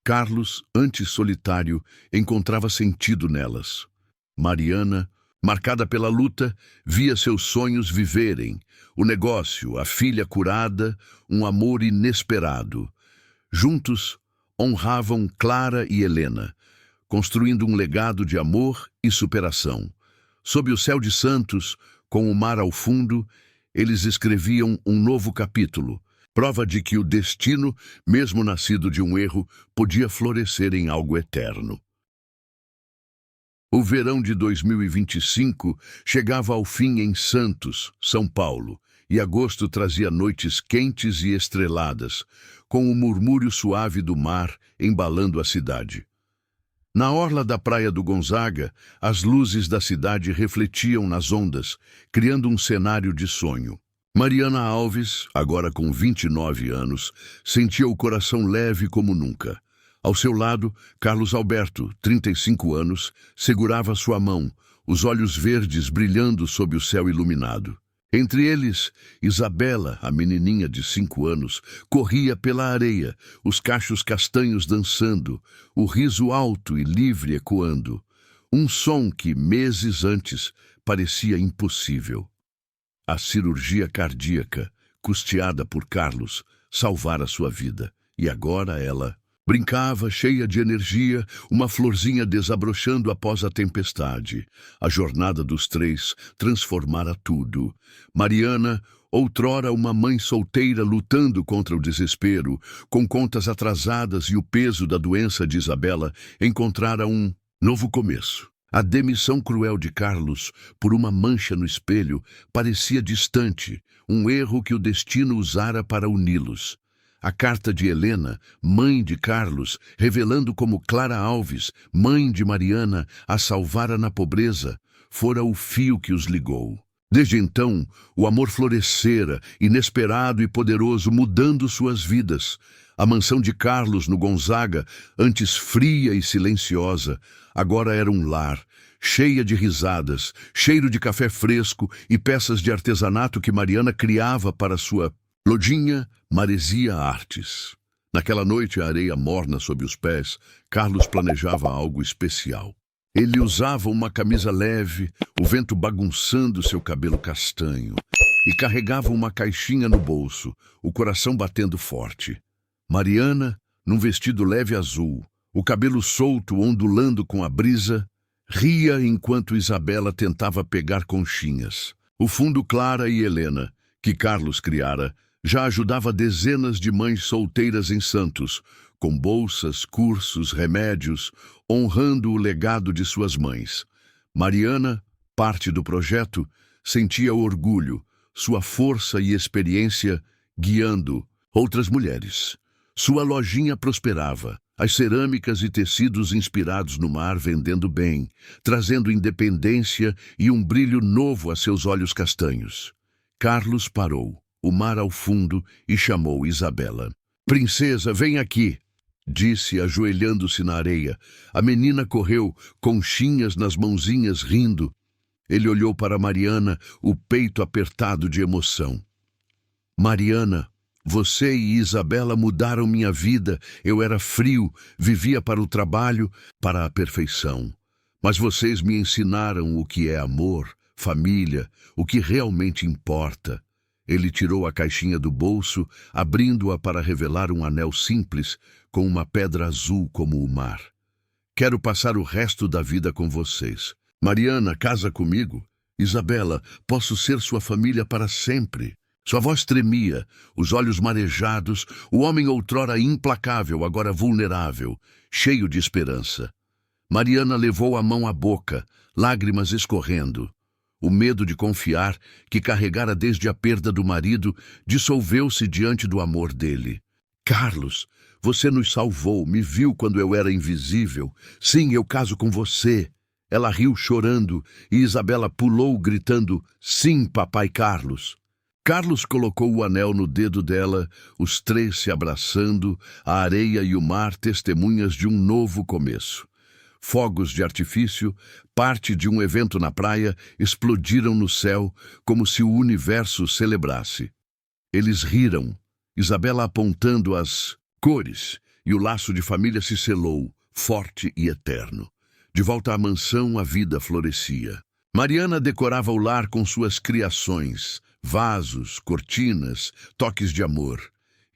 Carlos, antes solitário, encontrava sentido nelas. Mariana, marcada pela luta, via seus sonhos viverem. O negócio, a filha curada, um amor inesperado. Juntos, honravam Clara e Helena, construindo um legado de amor e superação. Sob o céu de Santos, com o mar ao fundo, eles escreviam um novo capítulo, prova de que o destino, mesmo nascido de um erro, podia florescer em algo eterno. O verão de 2025 chegava ao fim em Santos, São Paulo, e agosto trazia noites quentes e estreladas, com o murmúrio suave do mar embalando a cidade. Na orla da praia do Gonzaga, as luzes da cidade refletiam nas ondas, criando um cenário de sonho. Mariana Alves, agora com 29 anos, sentia o coração leve como nunca. Ao seu lado, Carlos Alberto, 35 anos, segurava sua mão, os olhos verdes brilhando sob o céu iluminado. Entre eles, Isabela, a menininha de 5 anos, corria pela areia, os cachos castanhos dançando, o riso alto e livre ecoando. Um som que, meses antes, parecia impossível. A cirurgia cardíaca, custeada por Carlos, salvara sua vida. E agora ela brincava, cheia de energia, uma florzinha desabrochando após a tempestade. A jornada dos três transformara tudo. Mariana, outrora uma mãe solteira lutando contra o desespero, com contas atrasadas e o peso da doença de Isabela, encontrara um novo começo. A demissão cruel de Carlos por uma mancha no espelho parecia distante, um erro que o destino usara para uni-los. A carta de Helena, mãe de Carlos, revelando como Clara Alves, mãe de Mariana, a salvara na pobreza, fora o fio que os ligou. Desde então, o amor florescera, inesperado e poderoso, mudando suas vidas. A mansão de Carlos, no Gonzaga, antes fria e silenciosa, agora era um lar, cheia de risadas, cheiro de café fresco e peças de artesanato que Mariana criava para sua lojinha Maresia Artes. Naquela noite, a areia morna sob os pés, Carlos planejava algo especial. Ele usava uma camisa leve, o vento bagunçando seu cabelo castanho, e carregava uma caixinha no bolso, o coração batendo forte. Mariana, num vestido leve azul, o cabelo solto ondulando com a brisa, ria enquanto Isabela tentava pegar conchinhas. O fundo Clara e Helena, que Carlos criara, já ajudava dezenas de mães solteiras em Santos, com bolsas, cursos, remédios, honrando o legado de suas mães. Mariana, parte do projeto, sentia orgulho, sua força e experiência guiando outras mulheres. Sua lojinha prosperava, as cerâmicas e tecidos inspirados no mar vendendo bem, trazendo independência e um brilho novo a seus olhos castanhos. Carlos parou, o mar ao fundo, e chamou Isabela. "Princesa, vem aqui!" disse, ajoelhando-se na areia. A menina correu, conchinhas nas mãozinhas, rindo. Ele olhou para Mariana, o peito apertado de emoção. "Mariana, você e Isabela mudaram minha vida. Eu era frio, vivia para o trabalho, para a perfeição. Mas vocês me ensinaram o que é amor, família, o que realmente importa." Ele tirou a caixinha do bolso, abrindo-a para revelar um anel simples, com uma pedra azul como o mar. "Quero passar o resto da vida com vocês. Mariana, casa comigo. Isabela, posso ser sua família para sempre." Sua voz tremia, os olhos marejados, o homem outrora implacável, agora vulnerável, cheio de esperança. Mariana levou a mão à boca, lágrimas escorrendo. O medo de confiar, que carregara desde a perda do marido, dissolveu-se diante do amor dele. "Carlos, você nos salvou, me viu quando eu era invisível. Sim, eu caso com você." Ela riu chorando e Isabela pulou gritando, "Sim, papai Carlos." Carlos colocou o anel no dedo dela, os três se abraçando, a areia e o mar testemunhas de um novo começo. Fogos de artifício, parte de um evento na praia, explodiram no céu como se o universo celebrasse. Eles riram, Isabela apontando as cores, e o laço de família se selou, forte e eterno. De volta à mansão, a vida florescia. Mariana decorava o lar com suas criações, vasos, cortinas, toques de amor.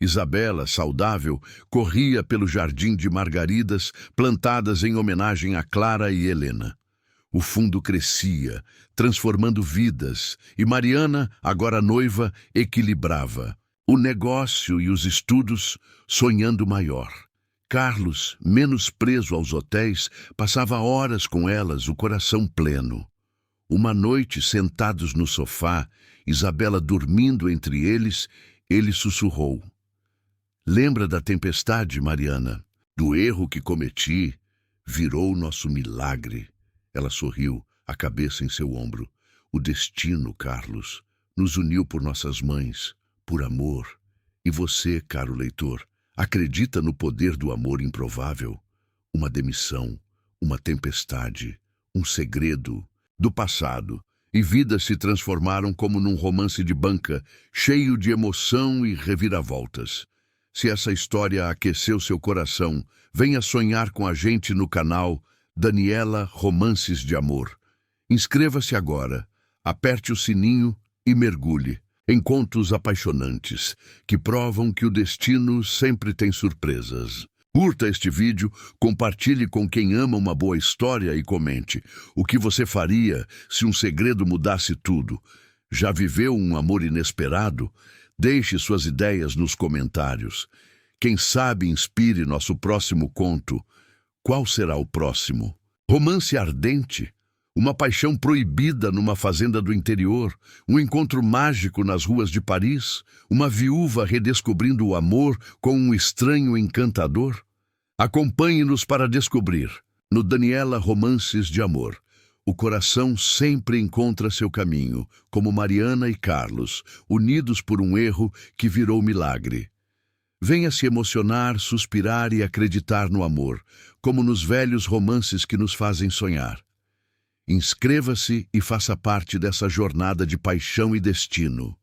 Isabela, saudável, corria pelo jardim de margaridas plantadas em homenagem a Clara e Helena. O fundo crescia, transformando vidas, e Mariana, agora noiva, equilibrava o negócio e os estudos, sonhando maior. Carlos, menos preso aos hotéis, passava horas com elas, o coração pleno. Uma noite, sentados no sofá, Isabela dormindo entre eles, ele sussurrou: "Lembra da tempestade, Mariana? Do erro que cometi, virou nosso milagre." Ela sorriu, a cabeça em seu ombro. "O destino, Carlos, nos uniu por nossas mães, por amor. E você, caro leitor, acredita no poder do amor improvável? Uma demissão, uma tempestade, um segredo do passado, e vidas se transformaram como num romance de banca, cheio de emoção e reviravoltas. Se essa história aqueceu seu coração, venha sonhar com a gente no canal Daniela Romances de Amor. Inscreva-se agora, aperte o sininho e mergulhe em contos apaixonantes que provam que o destino sempre tem surpresas. Curta este vídeo, compartilhe com quem ama uma boa história e comente: o que você faria se um segredo mudasse tudo? Já viveu um amor inesperado? Deixe suas ideias nos comentários. Quem sabe inspire nosso próximo conto. Qual será o próximo? Romance ardente? Uma paixão proibida numa fazenda do interior? Um encontro mágico nas ruas de Paris? Uma viúva redescobrindo o amor com um estranho encantador? Acompanhe-nos para descobrir. No Daniela Romances de Amor, o coração sempre encontra seu caminho, como Mariana e Carlos, unidos por um erro que virou milagre. Venha se emocionar, suspirar e acreditar no amor, como nos velhos romances que nos fazem sonhar. Inscreva-se e faça parte dessa jornada de paixão e destino.